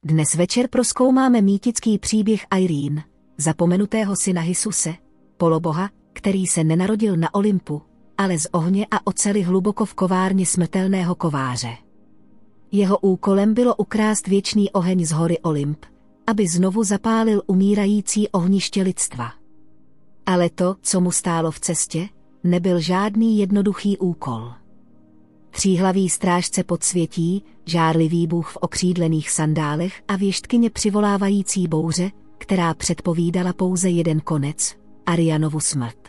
Dnes večer prozkoumáme mýtický příběh Irene, zapomenutého syna Hisuse, poloboha, který se nenarodil na Olympu, ale z ohně a oceli hluboko v kovárně smrtelného kováře. Jeho úkolem bylo ukrást věčný oheň z hory Olymp, aby znovu zapálil umírající ohniště lidstva. Ale to, co mu stálo v cestě, nebyl žádný jednoduchý úkol. Tříhlavý strážce podsvětí, žárlivý bůh v okřídlených sandálech a věštkyně přivolávající bouře, která předpovídala pouze jeden konec, Arianovu smrt.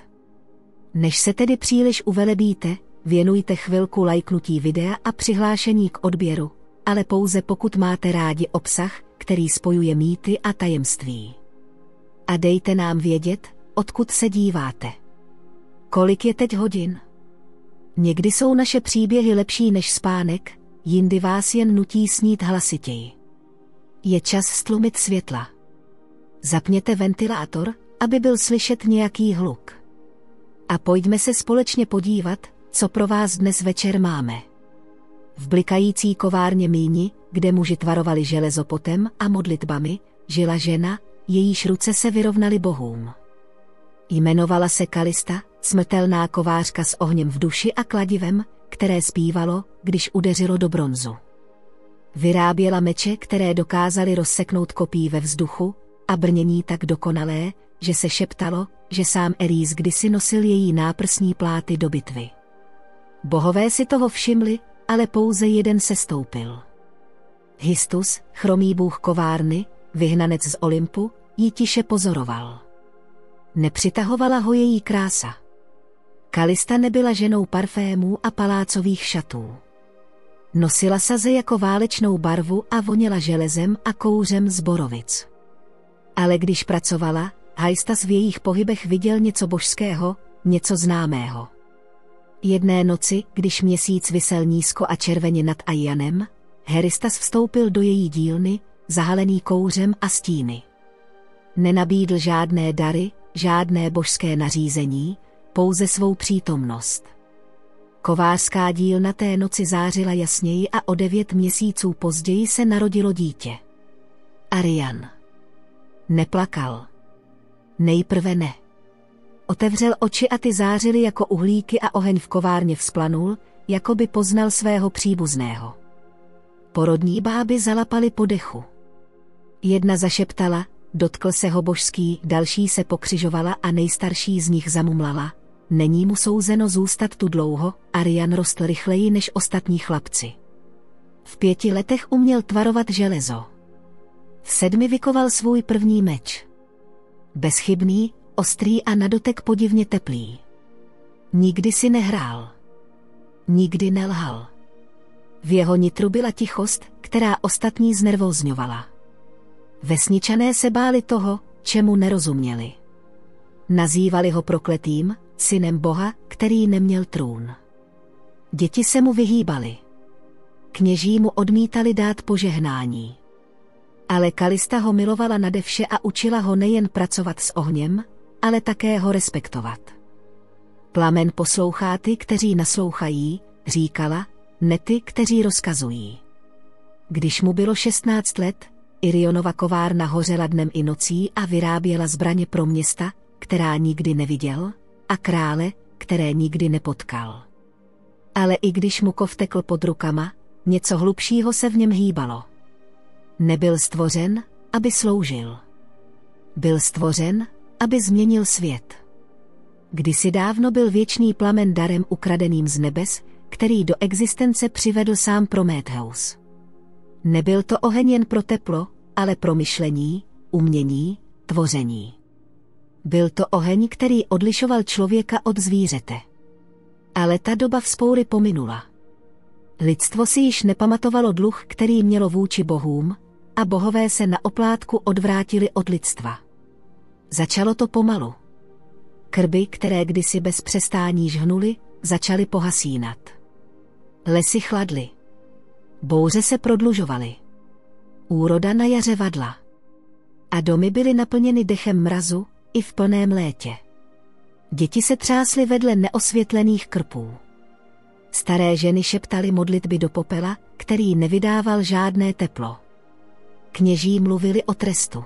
Než se tedy příliš uvelebíte, věnujte chvilku lajknutí videa a přihlášení k odběru, ale pouze pokud máte rádi obsah, který spojuje mýty a tajemství. A dejte nám vědět, odkud se díváte. Kolik je teď hodin? Někdy jsou naše příběhy lepší než spánek, jindy vás jen nutí snít hlasitěji. Je čas stlumit světla. Zapněte ventilátor, aby byl slyšet nějaký hluk. A pojďme se společně podívat, co pro vás dnes večer máme. V blikající kovárně Míni, kde muži tvarovali železo potem a modlitbami, žila žena, jejíž ruce se vyrovnaly bohům. Jmenovala se Kalista, smrtelná kovářka s ohněm v duši a kladivem, které zpívalo, když udeřilo do bronzu. Vyráběla meče, které dokázaly rozseknout kopí ve vzduchu, a brnění tak dokonalé, že se šeptalo, že sám Eris kdysi nosil její náprsní pláty do bitvy. Bohové si toho všimli, ale pouze jeden sestoupil. Histus, chromý bůh kovárny, vyhnanec z Olympu, ji tiše pozoroval. Nepřitahovala ho její krása. Kalista nebyla ženou parfémů a palácových šatů. Nosila saze jako válečnou barvu a voněla železem a kouřem z borovic. Ale když pracovala, Hystas v jejich pohybech viděl něco božského, něco známého. Jedné noci, když měsíc visel nízko a červeně nad Aianem, Heristas vstoupil do její dílny, zahalený kouřem a stíny. Nenabídl žádné dary, žádné božské nařízení, pouze svou přítomnost. Kovářská dílna té noci zářila jasněji a o 9 měsíců později se narodilo dítě. Arian. Neplakal. Nejprve ne. Otevřel oči a ty zářily jako uhlíky a oheň v kovárně vzplanul, jako by poznal svého příbuzného. Porodní báby zalapaly po dechu. Jedna zašeptala, dotkl se ho božský, další se pokřižovala a nejstarší z nich zamumlala. Není mu souzeno zůstat tu dlouho, Arian rostl rychleji než ostatní chlapci. V 5 letech uměl tvarovat železo. V 7 vykoval svůj první meč. Bezchybný, ostrý a na dotek podivně teplý. Nikdy si nehrál. Nikdy nelhal. V jeho nitru byla tichost, která ostatní znervózňovala. Vesničané se báli toho, čemu nerozuměli. Nazývali ho prokletým, synem boha, který neměl trůn. Děti se mu vyhýbaly. Kněží mu odmítali dát požehnání. Ale Kalista ho milovala nade vše a učila ho nejen pracovat s ohněm, ale také ho respektovat. Plamen poslouchá ty, kteří naslouchají, říkala, ne ty, kteří rozkazují. Když mu bylo 16 let, Irionova kovárna hořela dnem i nocí a vyráběla zbraně pro města, která nikdy neviděl, a krále, které nikdy nepotkal. Ale i když mu kov tekl pod rukama, něco hlubšího se v něm hýbalo. Nebyl stvořen, aby sloužil. Byl stvořen, aby změnil svět. Kdysi dávno byl věčný plamen darem ukradeným z nebes, který do existence přivedl sám Prometheus. Nebyl to oheň jen pro teplo, ale pro myšlení, umění, tvoření. Byl to oheň, který odlišoval člověka od zvířete. Ale ta doba vzpoury pominula. Lidstvo si již nepamatovalo dluh, který mělo vůči bohům, a bohové se na oplátku odvrátili od lidstva. Začalo to pomalu. Krby, které kdysi bez přestání žhnuly, začaly pohasínat. Lesy chladly. Bouře se prodlužovaly. Úroda na jaře vadla. A domy byly naplněny dechem mrazu, i v plném létě. Děti se třásly vedle neosvětlených krpů. Staré ženy šeptaly modlitby do popela, který nevydával žádné teplo. Kněží mluvili o trestu.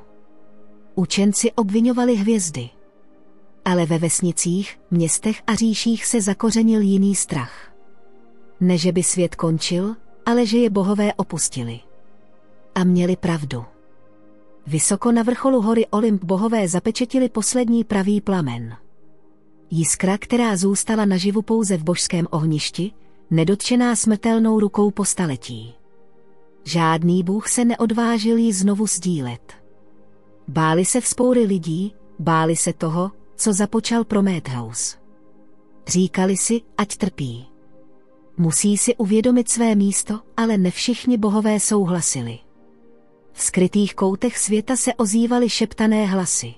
Učenci obviňovali hvězdy. Ale ve vesnicích, městech a říších se zakořenil jiný strach. Ne, že by svět končil, ale že je bohové opustili. A měli pravdu. Vysoko na vrcholu hory Olymp bohové zapečetili poslední pravý plamen. Jiskra, která zůstala naživu pouze v božském ohništi, nedotčená smrtelnou rukou po staletí. Žádný bůh se neodvážil ji znovu sdílet. Báli se vzpoury lidí, báli se toho, co započal Prométheus. Říkali si, ať trpí. Musí si uvědomit své místo, ale ne všichni bohové souhlasili. V skrytých koutech světa se ozývaly šeptané hlasy.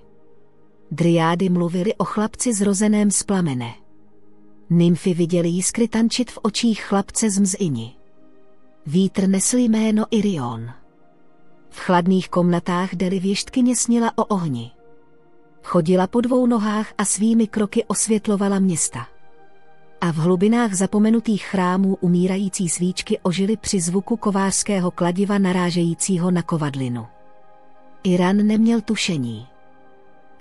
Dryády mluvily o chlapci zrozeném z plamene. Nymfy viděly jiskry tančit v očích chlapce z Mzini. Vítr nesl jméno Irion. V chladných komnatách Dely věštkyně snila o ohni. Chodila po dvou nohách a svými kroky osvětlovala města. A v hlubinách zapomenutých chrámů umírající svíčky ožily při zvuku kovářského kladiva narážejícího na kovadlinu. Iran neměl tušení.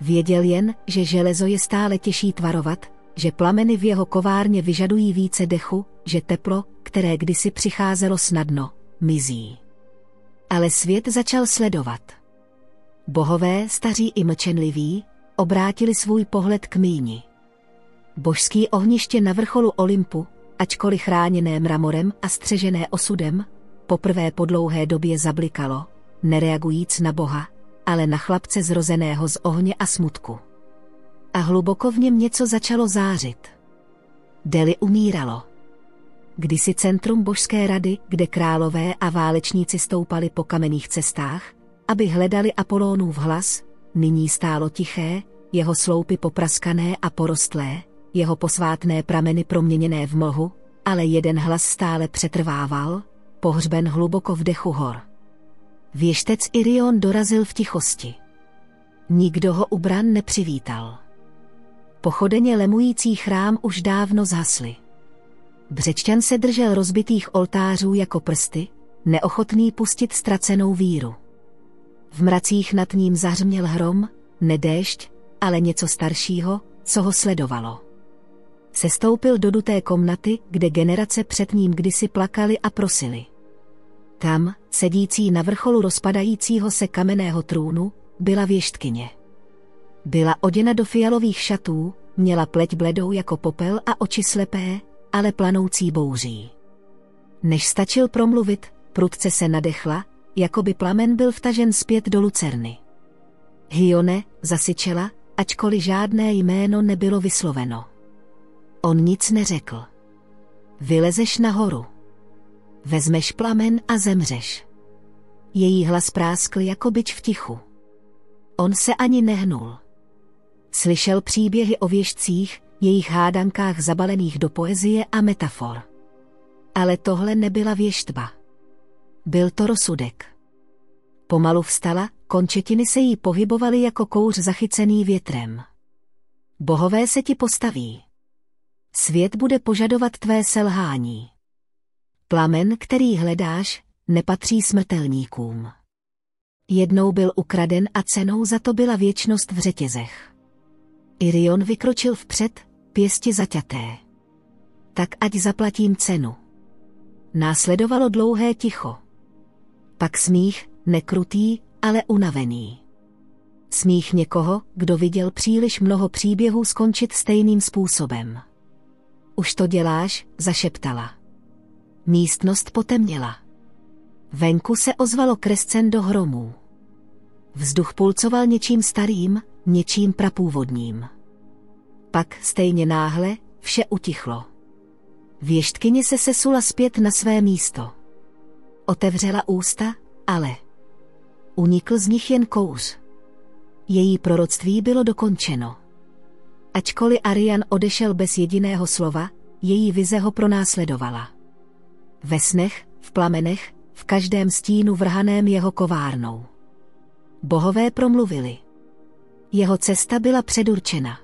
Věděl jen, že železo je stále těžší tvarovat, že plameny v jeho kovárně vyžadují více dechu, že teplo, které kdysi přicházelo snadno, mizí. Ale svět začal sledovat. Bohové, staří i mlčenliví, obrátili svůj pohled k míni. Božský ohniště na vrcholu Olympu, ačkoliv chráněné mramorem a střežené osudem, poprvé po dlouhé době zablikalo, nereagujíc na Boha, ale na chlapce zrozeného z ohně a smutku. A hluboko v něm něco začalo zářit. Dely umíralo. Kdysi centrum božské rady, kde králové a válečníci stoupali po kamenných cestách, aby hledali Apolónův hlas, nyní stálo tiché, jeho sloupy popraskané a porostlé, jeho posvátné prameny proměněné v mlhu, ale jeden hlas stále přetrvával, pohřben hluboko v dechu hor. Věštec Irion dorazil v tichosti. Nikdo ho u bran nepřivítal. Pochodeně lemující chrám už dávno zhasly. Břečťan se držel rozbitých oltářů jako prsty, neochotný pustit ztracenou víru. V mracích nad ním zahřměl hrom, ne déšť, ale něco staršího, co ho sledovalo. Sestoupil do duté komnaty, kde generace před ním kdysi plakali a prosili. Tam, sedící na vrcholu rozpadajícího se kamenného trůnu, byla věštkyně. Byla oděna do fialových šatů, měla pleť bledou jako popel a oči slepé, ale planoucí bouří. Než stačil promluvit, prudce se nadechla, jako by plamen byl vtažen zpět do lucerny. Hyone, zasyčela, ačkoliv žádné jméno nebylo vysloveno. On nic neřekl. Vylezeš nahoru. Vezmeš plamen a zemřeš. Její hlas práskl jako bič v tichu. On se ani nehnul. Slyšel příběhy o věštcích, jejich hádankách zabalených do poezie a metafor. Ale tohle nebyla věštba. Byl to rozsudek. Pomalu vstala, končetiny se jí pohybovaly jako kouř zachycený větrem. Bohové se ti postaví. Svět bude požadovat tvé selhání. Plamen, který hledáš, nepatří smrtelníkům. Jednou byl ukraden a cenou za to byla věčnost v řetězech. Irion vykročil vpřed, pěsti zaťaté. Tak ať zaplatím cenu. Následovalo dlouhé ticho. Pak smích, nekrutý, ale unavený. Smích někoho, kdo viděl příliš mnoho příběhů skončit stejným způsobem. Už to děláš, zašeptala. Místnost potemněla. Venku se ozvalo krescendo hromů. Vzduch pulcoval něčím starým, něčím prapůvodním. Pak stejně náhle vše utichlo. Věštkyně se sesula zpět na své místo. Otevřela ústa, ale unikl z nich jen kouř. Její proroctví bylo dokončeno. Ačkoliv Arian odešel bez jediného slova, její vize ho pronásledovala. Ve snech, v plamenech, v každém stínu vrhaném jeho kovárnou. Bohové promluvili. Jeho cesta byla předurčena.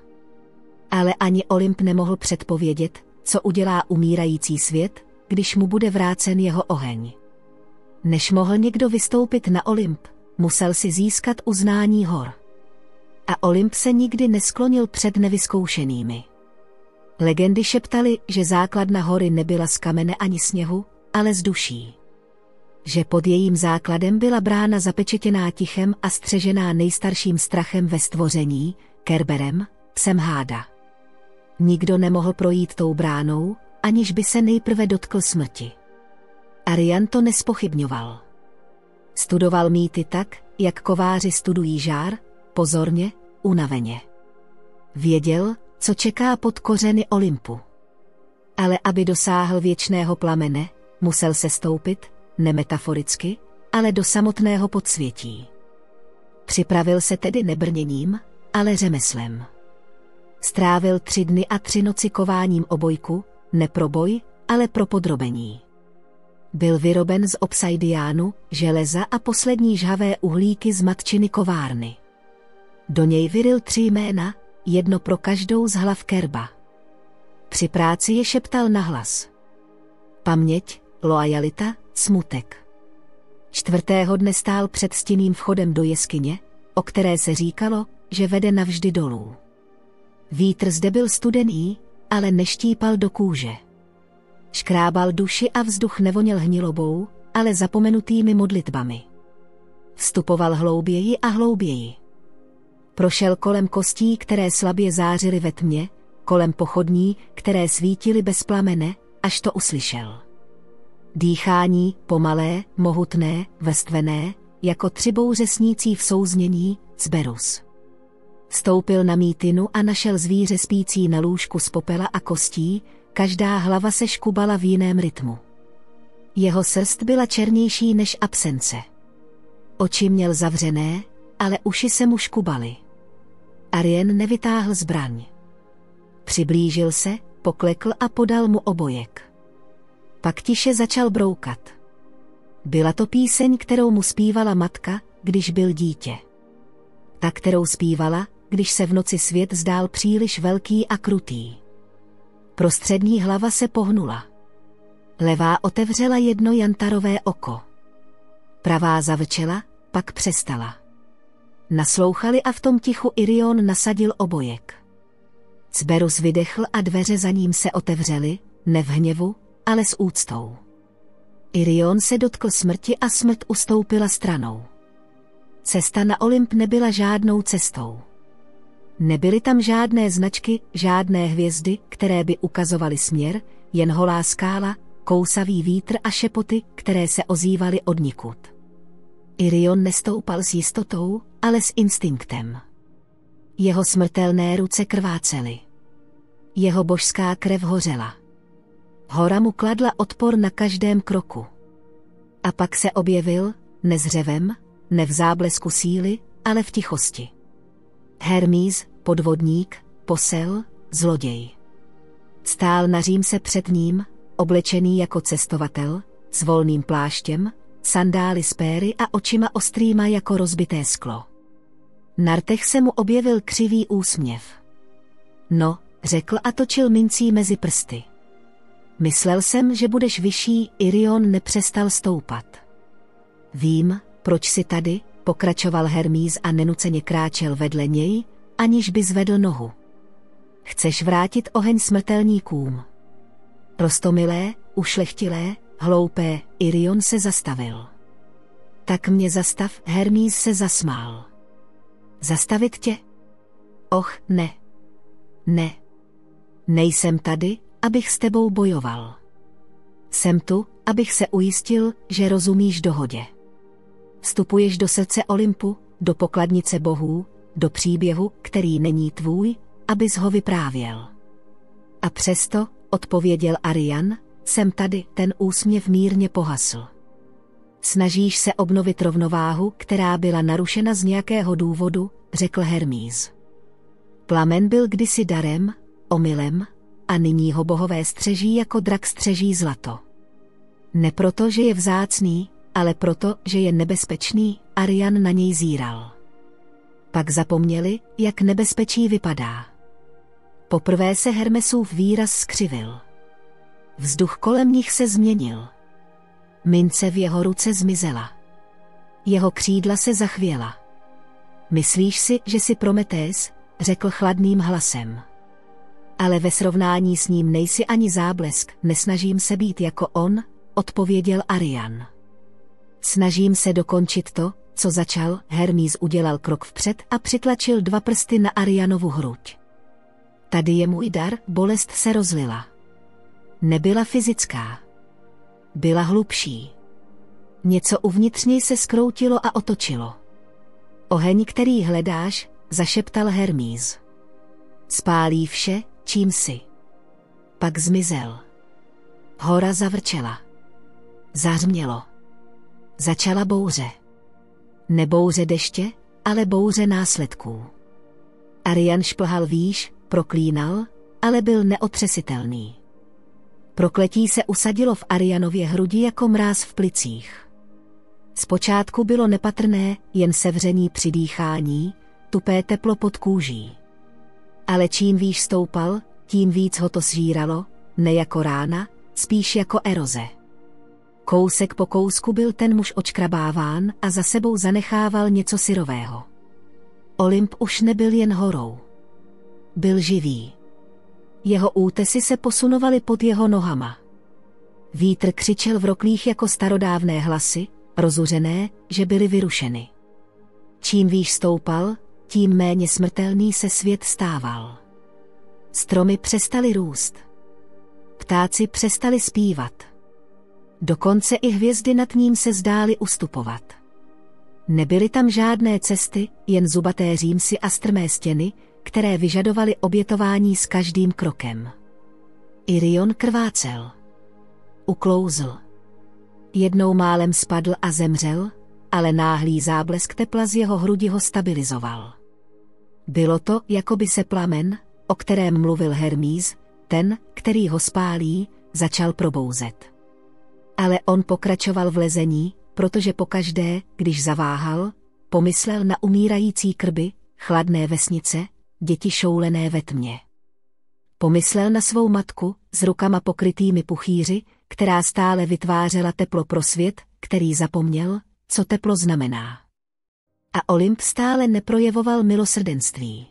Ale ani Olymp nemohl předpovědět, co udělá umírající svět, když mu bude vrácen jeho oheň. Než mohl někdo vystoupit na Olymp, musel si získat uznání hor. A Olymp se nikdy nesklonil před nevyzkoušenými. Legendy šeptaly, že základna hory nebyla z kamene ani sněhu, ale z duší. Že pod jejím základem byla brána zapečetěná tichem a střežená nejstarším strachem ve stvoření, Kerberem, psem Háda. Nikdo nemohl projít tou bránou, aniž by se nejprve dotkl smrti. Arian to nespochybňoval. Studoval mýty tak, jak kováři studují žár, pozorně, unaveně. Věděl, co čeká pod kořeny Olympu. Ale aby dosáhl věčného plamene, musel se stoupit, nemetaforicky, ale do samotného podsvětí. Připravil se tedy nebrněním, ale řemeslem. Strávil 3 dny a 3 noci kováním obojku, ne pro boj, ale pro podrobení. Byl vyroben z obsidiánu, železa a poslední žhavé uhlíky z matčiny kovárny. Do něj vyril 3 jména, jedno pro každou z hlav Kerba. Při práci je šeptal nahlas. Paměť, loajalita, smutek. 4. dne stál před stinným vchodem do jeskyně, o které se říkalo, že vede navždy dolů. Vítr zde byl studený, ale neštípal do kůže. Škrábal duši a vzduch nevoněl hnilobou, ale zapomenutými modlitbami. Vstupoval hlouběji a hlouběji. Prošel kolem kostí, které slabě zářily ve tmě, kolem pochodní, které svítily bez plamene, až to uslyšel. Dýchání, pomalé, mohutné, vrstvené, jako 3 bouře snící v souznění, Cerberus. Stoupil na mýtinu a našel zvíře spící na lůžku z popela a kostí, každá hlava se škubala v jiném rytmu. Jeho srst byla černější než absence. Oči měl zavřené, ale uši se mu škubaly. Arien nevytáhl zbraň. Přiblížil se, poklekl a podal mu obojek. Pak tiše začal broukat. Byla to píseň, kterou mu zpívala matka, když byl dítě. Ta, kterou zpívala, když se v noci svět zdál příliš velký a krutý. Prostřední hlava se pohnula. Levá otevřela jedno jantarové oko. Pravá zavčela, pak přestala. Naslouchali a v tom tichu Irion nasadil obojek. Cerberus vydechl a dveře za ním se otevřely, ne v hněvu, ale s úctou. Irion se dotkl smrti a smrt ustoupila stranou. Cesta na Olymp nebyla žádnou cestou. Nebyly tam žádné značky, žádné hvězdy, které by ukazovaly směr, jen holá skála, kousavý vítr a šepoty, které se ozývaly odnikud. Irion nestoupal s jistotou, ale s instinktem. Jeho smrtelné ruce krvácely. Jeho božská krev hořela. Hora mu kladla odpor na každém kroku. A pak se objevil, ne s řevem, ne v záblesku síly, ale v tichosti. Hermís, podvodník, posel, zloděj. Stál na římse před ním, oblečený jako cestovatel, s volným pláštěm, sandály z péry a očima ostrýma jako rozbité sklo. Na rtech se mu objevil křivý úsměv. No, řekl a točil mincí mezi prsty. Myslel jsem, že budeš vyšší, Irion nepřestal stoupat. Vím, proč jsi tady, pokračoval Hermís a nenuceně kráčel vedle něj, aniž by zvedl nohu. Chceš vrátit oheň smrtelníkům. Roztomilé, ušlechtilé, hloupé, Irion se zastavil. Tak mě zastav, Hermís se zasmál. Zastavit tě? Och, ne. Ne. Nejsem tady, abych s tebou bojoval. Jsem tu, abych se ujistil, že rozumíš dohodě. Vstupuješ do srdce Olympu, do pokladnice bohů, do příběhu, který není tvůj, abys ho vyprávěl. A přesto, odpověděl Arian, jsem tady, ten úsměv mírně pohasl. Snažíš se obnovit rovnováhu, která byla narušena z nějakého důvodu, řekl Hermís. Plamen byl kdysi darem, omylem, a nyní ho bohové střeží jako drak střeží zlato. Ne proto, že je vzácný, ale proto, že je nebezpečný, Arian na něj zíral. Pak zapomněli, jak nebezpečí vypadá. Poprvé se Hermesův výraz skřivil. Vzduch kolem nich se změnil. Mince v jeho ruce zmizela. Jeho křídla se zachvěla. Myslíš si, že jsi Prometeus? Řekl chladným hlasem. Ale ve srovnání s ním nejsi ani záblesk, nesnažím se být jako on, odpověděl Arian. Snažím se dokončit to, co začal. Hermís udělal krok vpřed a přitlačil 2 prsty na Arianovu hruď. Tady je můj dar, bolest se rozlila. Nebyla fyzická. Byla hlubší. Něco uvnitř něj se zkroutilo a otočilo. Oheň, který hledáš, zašeptal Hermís. Spálí vše, čím jsi. Pak zmizel. Hora zavrčela. Zahřmělo. Začala bouře. Ne bouře deště, ale bouře následků. Arian šplhal výš, proklínal, ale byl neotřesitelný. Prokletí se usadilo v Arianově hrudi jako mráz v plicích. Zpočátku bylo nepatrné, jen sevření při dýchání, tupé teplo pod kůží. Ale čím výš stoupal, tím víc ho to sžíralo, ne jako rána, spíš jako eroze. Kousek po kousku byl ten muž očkrabáván a za sebou zanechával něco syrového. Olymp už nebyl jen horou. Byl živý. Jeho útesy se posunovaly pod jeho nohama. Vítr křičel v roklích jako starodávné hlasy, rozuřené, že byly vyrušeny. Čím výš stoupal, tím méně smrtelný se svět stával. Stromy přestaly růst. Ptáci přestali zpívat. Dokonce i hvězdy nad ním se zdály ustupovat. Nebyly tam žádné cesty, jen zubaté římsy a strmé stěny, které vyžadovaly obětování s každým krokem. Irion krvácel. Uklouzl. Jednou málem spadl a zemřel, ale náhlý záblesk tepla z jeho hrudi ho stabilizoval. Bylo to, jako by se plamen, o kterém mluvil Hermís, ten, který ho spálí, začal probouzet. Ale on pokračoval v lezení, protože pokaždé, když zaváhal, pomyslel na umírající krby, chladné vesnice, děti šoulené ve tmě. Pomyslel na svou matku, s rukama pokrytými puchýři, která stále vytvářela teplo pro svět, který zapomněl, co teplo znamená. A Olymp stále neprojevoval milosrdenství.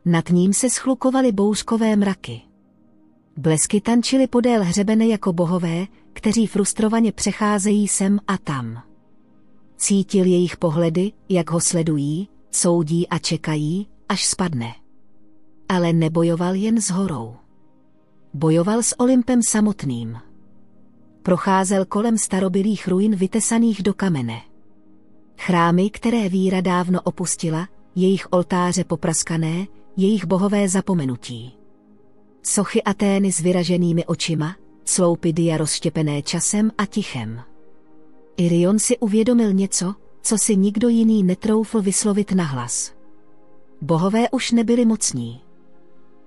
Nad ním se schlukovaly bouřkové mraky. Blesky tančily podél hřebene jako bohové, kteří frustrovaně přecházejí sem a tam. Cítil jejich pohledy, jak ho sledují, soudí a čekají, až spadne. Ale nebojoval jen s horou. Bojoval s Olympem samotným. Procházel kolem starobylých ruin vytesaných do kamene. Chrámy, které víra dávno opustila, jejich oltáře popraskané, jejich bohové zapomenutí. Sochy Atény s vyraženými očima, sloupy Dia rozštěpené časem a tichem. Irion si uvědomil něco, co si nikdo jiný netroufl vyslovit nahlas. Bohové už nebyli mocní.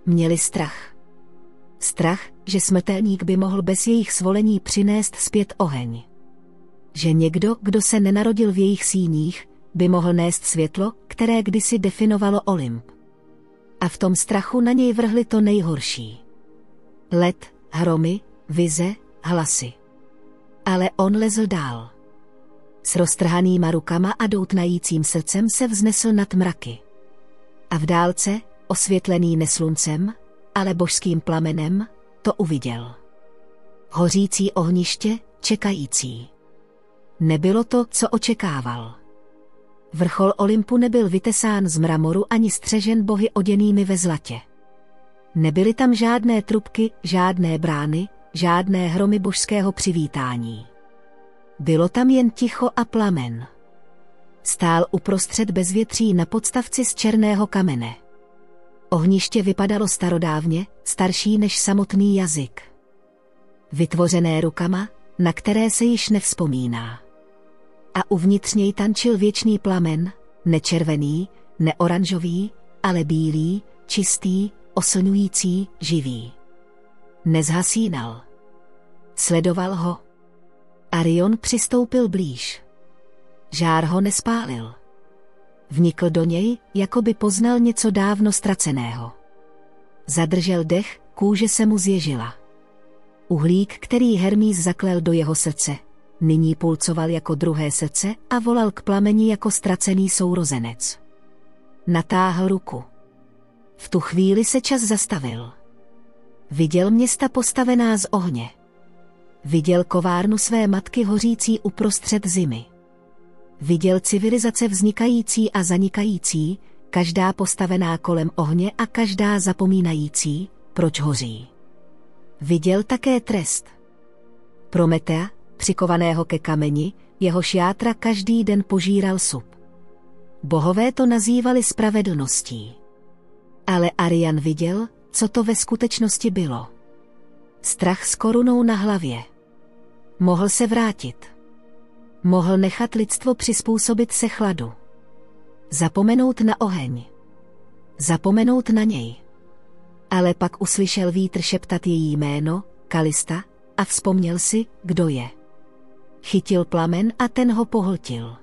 Měli strach. Strach, že smrtelník by mohl bez jejich svolení přinést zpět oheň. Že někdo, kdo se nenarodil v jejich síních, by mohl nést světlo, které kdysi definovalo Olymp. A v tom strachu na něj vrhli to nejhorší. Led, hromy, vize, hlasy. Ale on lezl dál. S roztrhanýma rukama a doutnajícím srdcem se vznesl nad mraky. A v dálce, osvětlený ne sluncem, ale božským plamenem, to uviděl. Hořící ohniště, čekající. Nebylo to, co očekával. Vrchol Olympu nebyl vytesán z mramoru ani střežen bohy oděnými ve zlatě. Nebyly tam žádné trubky, žádné brány, žádné hromy božského přivítání. Bylo tam jen ticho a plamen. Stál uprostřed bezvětří na podstavci z černého kamene. Ohniště vypadalo starodávně, starší než samotný jazyk. Vytvořené rukama, na které se již nevzpomíná. A uvnitř něj tančil věčný plamen, nečervený, neoranžový, ale bílý, čistý, oslňující, živý. Nezhasínal. Sledoval ho. Arion přistoupil blíž. Žár ho nespálil. Vnikl do něj, jako by poznal něco dávno ztraceného. Zadržel dech, kůže se mu zježila. Uhlík, který Hermís zaklel do jeho srdce, nyní pulcoval jako druhé srdce a volal k plameni jako ztracený sourozenec. Natáhl ruku. V tu chvíli se čas zastavil. Viděl města postavená z ohně. Viděl kovárnu své matky hořící uprostřed zimy. Viděl civilizace vznikající a zanikající, každá postavená kolem ohně a každá zapomínající, proč hoří. Viděl také trest. Prometea, přikovaného ke kameni, jehož játra každý den požíral sup. Bohové to nazývali spravedlností. Ale Arian viděl, co to ve skutečnosti bylo. Strach s korunou na hlavě. Mohl se vrátit. Mohl nechat lidstvo přizpůsobit se chladu. Zapomenout na oheň. Zapomenout na něj. Ale pak uslyšel vítr šeptat její jméno, Kalista, a vzpomněl si, kdo je. Chytil plamen a ten ho pohltil.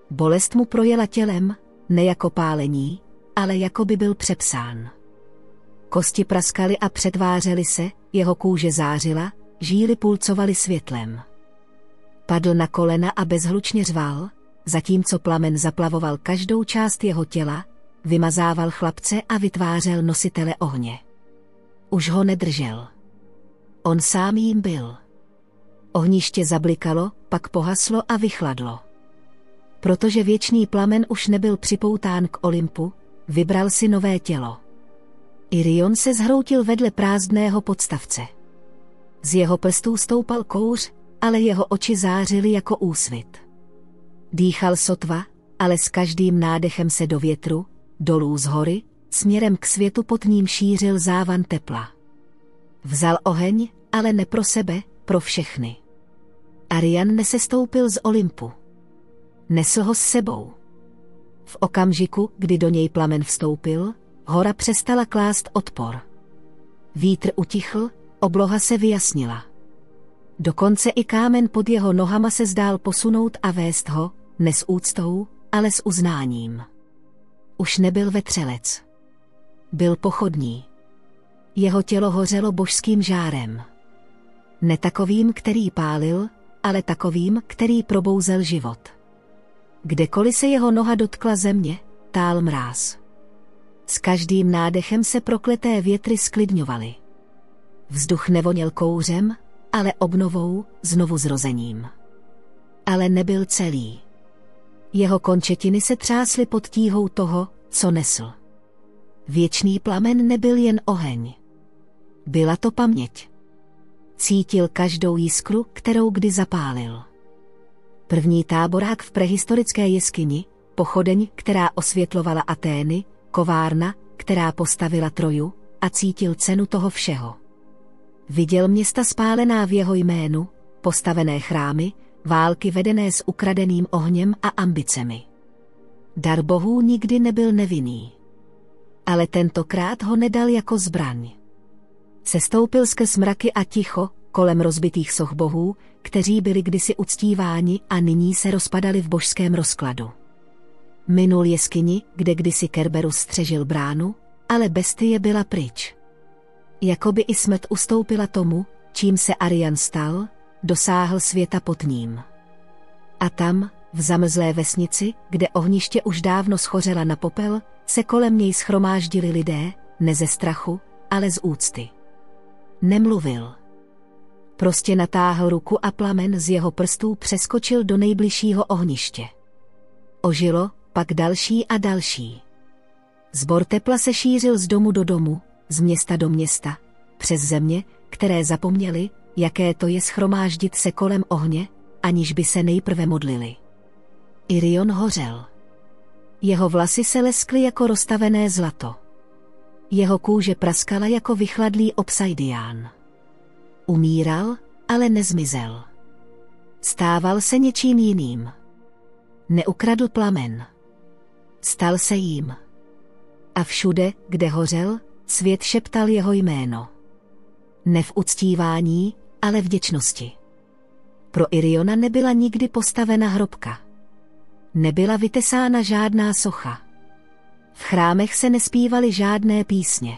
Bolest mu projela tělem, ne jako pálení, ale jako by byl přepsán. Kosti praskaly a přetvářely se, jeho kůže zářila, žíly pulcovaly světlem. Padl na kolena a bezhlučně řval, zatímco plamen zaplavoval každou část jeho těla, vymazával chlapce a vytvářel nositele ohně. Už ho nedržel. On sám jím byl. Ohniště zablikalo, pak pohaslo a vychladlo. Protože věčný plamen už nebyl připoután k Olympu, vybral si nové tělo. Irion se zhroutil vedle prázdného podstavce. Z jeho prstů stoupal kouř, ale jeho oči zářily jako úsvit. Dýchal sotva, ale s každým nádechem se do větru, dolů z hory, směrem k světu pod ním šířil závan tepla. Vzal oheň, ale ne pro sebe, pro všechny. Arian nesestoupil z Olympu. Nesl ho s sebou. V okamžiku, kdy do něj plamen vstoupil, hora přestala klást odpor. Vítr utichl, obloha se vyjasnila. Dokonce i kámen pod jeho nohama se zdál posunout a vést ho, ne s úctou, ale s uznáním. Už nebyl vetřelec. Byl pochodní. Jeho tělo hořelo božským žárem. Ne takovým, který pálil, ale takovým, který probouzel život. Kdekoliv se jeho noha dotkla země, tál mráz. S každým nádechem se prokleté větry sklidňovaly. Vzduch nevoněl kouřem, ale obnovou, znovu zrozením. Ale nebyl celý. Jeho končetiny se třásly pod tíhou toho, co nesl. Věčný plamen nebyl jen oheň. Byla to paměť. Cítil každou jiskru, kterou kdy zapálil. První táborák v prehistorické jeskyni, pochodeň, která osvětlovala Atény, kovárna, která postavila Troju, a cítil cenu toho všeho. Viděl města spálená v jeho jménu, postavené chrámy, války vedené s ukradeným ohněm a ambicemi. Dar bohů nikdy nebyl nevinný. Ale tentokrát ho nedal jako zbraň. Sestoupil skrz mraky a ticho, kolem rozbitých soch bohů, kteří byli kdysi uctíváni a nyní se rozpadali v božském rozkladu. Minul jeskyni, kde kdysi Kerberus střežil bránu, ale bestie byla pryč. Jakoby i smrt ustoupila tomu, čím se Arian stal, dosáhl světa pod ním. A tam, v zamrzlé vesnici, kde ohniště už dávno schořela na popel, se kolem něj shromáždili lidé, ne ze strachu, ale z úcty. Nemluvil. Prostě natáhl ruku a plamen z jeho prstů přeskočil do nejbližšího ohniště. Ožilo, pak další a další. Zbor tepla se šířil z domu do domu, z města do města, přes země, které zapomněli, jaké to je shromáždit se kolem ohně, aniž by se nejprve modlili. Irion hořel. Jeho vlasy se leskly jako roztavené zlato. Jeho kůže praskala jako vychladlý obsidián. Umíral, ale nezmizel. Stával se něčím jiným. Neukradl plamen. Stal se jím. A všude, kde hořel, svět šeptal jeho jméno. Ne v uctívání, ale vděčnosti. Pro Iriona nebyla nikdy postavena hrobka. Nebyla vytesána žádná socha. V chrámech se nespívaly žádné písně.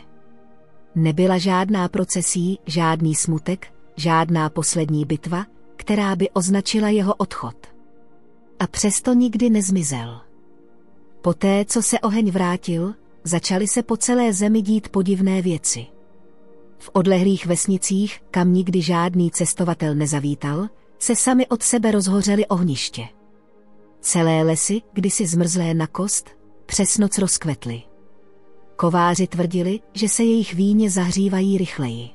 Nebyla žádná procesí, žádný smutek, žádná poslední bitva, která by označila jeho odchod. A přesto nikdy nezmizel. Poté, co se oheň vrátil, začaly se po celé zemi dít podivné věci. V odlehlých vesnicích, kam nikdy žádný cestovatel nezavítal, se sami od sebe rozhořely ohniště. Celé lesy, kdysi zmrzlé na kost, přes noc rozkvetly. Kováři tvrdili, že se jejich víně zahřívají rychleji.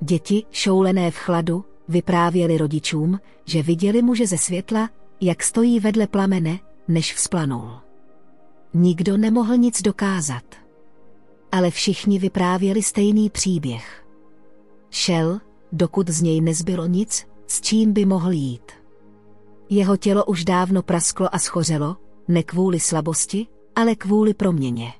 Děti, šoulené v chladu, vyprávěli rodičům, že viděli muže ze světla, jak stojí vedle plamene, než vzplanul. Nikdo nemohl nic dokázat. Ale všichni vyprávěli stejný příběh. Šel, dokud z něj nezbylo nic, s čím by mohl jít. Jeho tělo už dávno prasklo a schořelo, ne kvůli slabosti, ale kvůli proměně.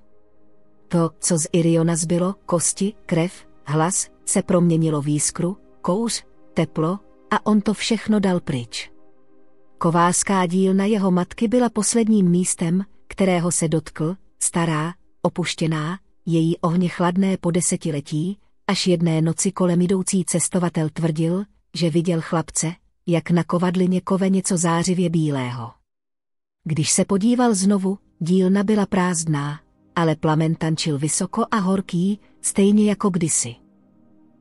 To, co z Iriona zbylo, kosti, krev, hlas, se proměnilo v jiskru, kouř, teplo, a on to všechno dal pryč. Kovářská dílna jeho matky byla posledním místem, kterého se dotkl, stará, opuštěná, její ohně chladné po desetiletí, až jedné noci kolem jdoucí cestovatel tvrdil, že viděl chlapce, jak na kovadlině kove něco zářivě bílého. Když se podíval znovu, dílna byla prázdná, ale plamen tančil vysoko a horký, stejně jako kdysi.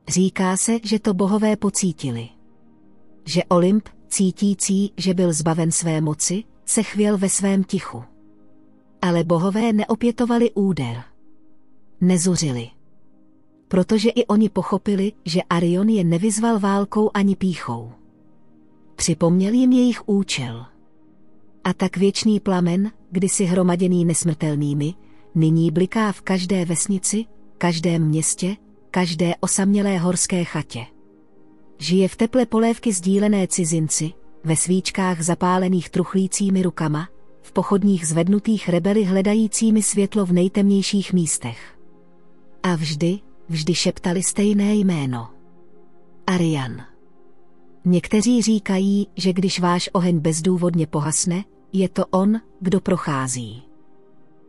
Říká se, že to bohové pocítili. Že Olymp, cítící, že byl zbaven své moci, se chvěl ve svém tichu. Ale bohové neopětovali úder. Nezuřili. Protože i oni pochopili, že Arion je nevyzval válkou ani pýchou. Připomněl jim jejich účel. A tak věčný plamen, kdysi hromaděný nesmrtelnými, nyní bliká v každé vesnici, každém městě, každé osamělé horské chatě. Žije v teple polévky sdílené cizinci, ve svíčkách zapálených truchlícími rukama, v pochodních zvednutých rebeli hledajícími světlo v nejtemnějších místech. A vždy šeptali stejné jméno. Arian. Někteří říkají, že když váš oheň bezdůvodně pohasne, je to on, kdo prochází.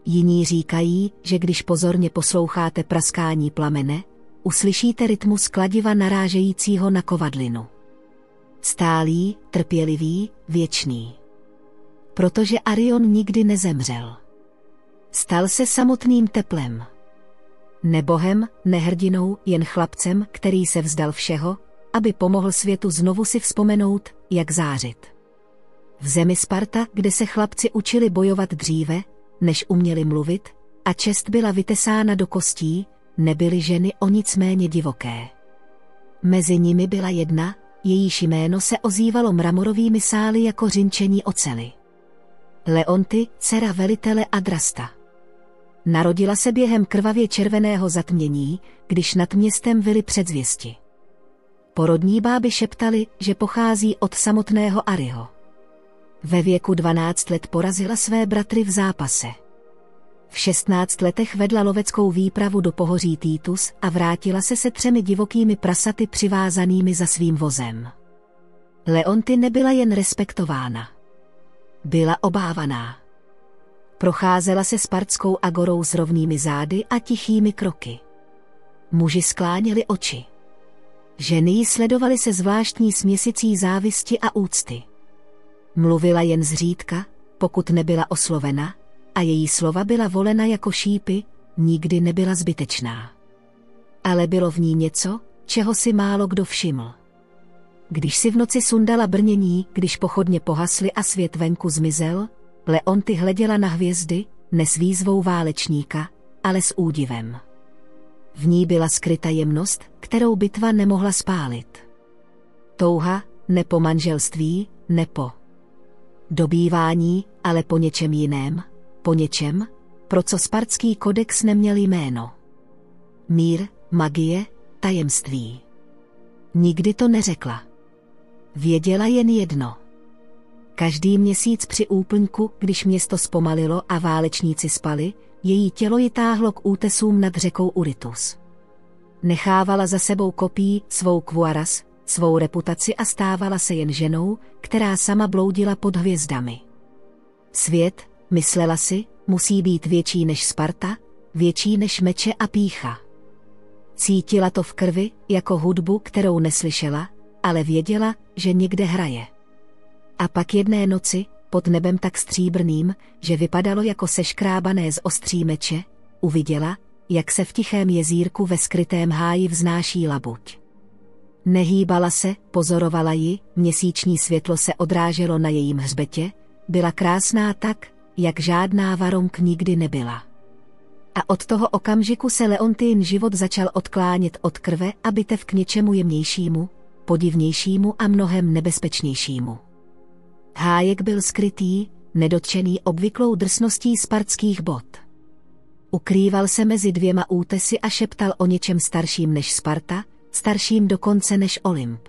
Jiní říkají, že když pozorně posloucháte praskání plamene, uslyšíte rytmus kladiva narážejícího na kovadlinu. Stálý, trpělivý, věčný. Protože Arion nikdy nezemřel. Stal se samotným teplem. Ne bohem, ne hrdinou, jen chlapcem, který se vzdal všeho, aby pomohl světu znovu si vzpomenout, jak zářit. V zemi Sparta, kde se chlapci učili bojovat dříve, než uměli mluvit, a čest byla vytesána do kostí, nebyly ženy o nic méně divoké. Mezi nimi byla jedna, jejíž jméno se ozývalo mramorovými sály jako řinčení oceli. Leonty, dcera velitele Adrasta. Narodila se během krvavě červeného zatmění, když nad městem vyly předzvěsti. Porodní báby šeptali, že pochází od samotného Ariho. Ve věku 12 let porazila své bratry v zápase. V 16 letech vedla loveckou výpravu do pohoří Týtus a vrátila se 3 divokými prasaty přivázanými za svým vozem. Leonty nebyla jen respektována. Byla obávaná. Procházela se spartskou agorou s rovnými zády a tichými kroky. Muži skláněli oči. Ženy ji sledovaly se zvláštní směsicí závisti a úcty. Mluvila jen zřídka, pokud nebyla oslovena, a její slova byla volena jako šípy, nikdy nebyla zbytečná. Ale bylo v ní něco, čeho si málo kdo všiml. Když si v noci sundala brnění, když pochodně pohasly a svět venku zmizel, Leonty hleděla na hvězdy, ne s výzvou válečníka, ale s údivem. V ní byla skryta jemnost, kterou bitva nemohla spálit. Touha, ne po manželství, ne po dobývání, ale po něčem jiném, po něčem, pro co spartský kodex neměl jméno. Mír, magie, tajemství. Nikdy to neřekla. Věděla jen jedno. Každý měsíc při úplňku, když město zpomalilo a válečníci spali, její tělo ji táhlo k útesům nad řekou Uritus. Nechávala za sebou kopí svou kvuaras, svou reputaci a stávala se jen ženou, která sama bloudila pod hvězdami. Svět, myslela si, musí být větší než Sparta, větší než meče a pýcha. Cítila to v krvi, jako hudbu, kterou neslyšela, ale věděla, že někde hraje. A pak jedné noci, pod nebem tak stříbrným, že vypadalo jako seškrábané z ostří meče, uviděla, jak se v tichém jezírku ve skrytém háji vznáší labuť. Nehýbala se, pozorovala ji, měsíční světlo se odráželo na jejím hřbetě, byla krásná tak, jak žádná Varong nikdy nebyla. A od toho okamžiku se Leontyin život začal odklánět od krve a bitev k něčemu jemnějšímu, podivnějšímu a mnohem nebezpečnějšímu. Hájek byl skrytý, nedotčený obvyklou drsností spartských bot. Ukrýval se mezi dvěma útesy a šeptal o něčem starším než Sparta, starším dokonce než Olymp.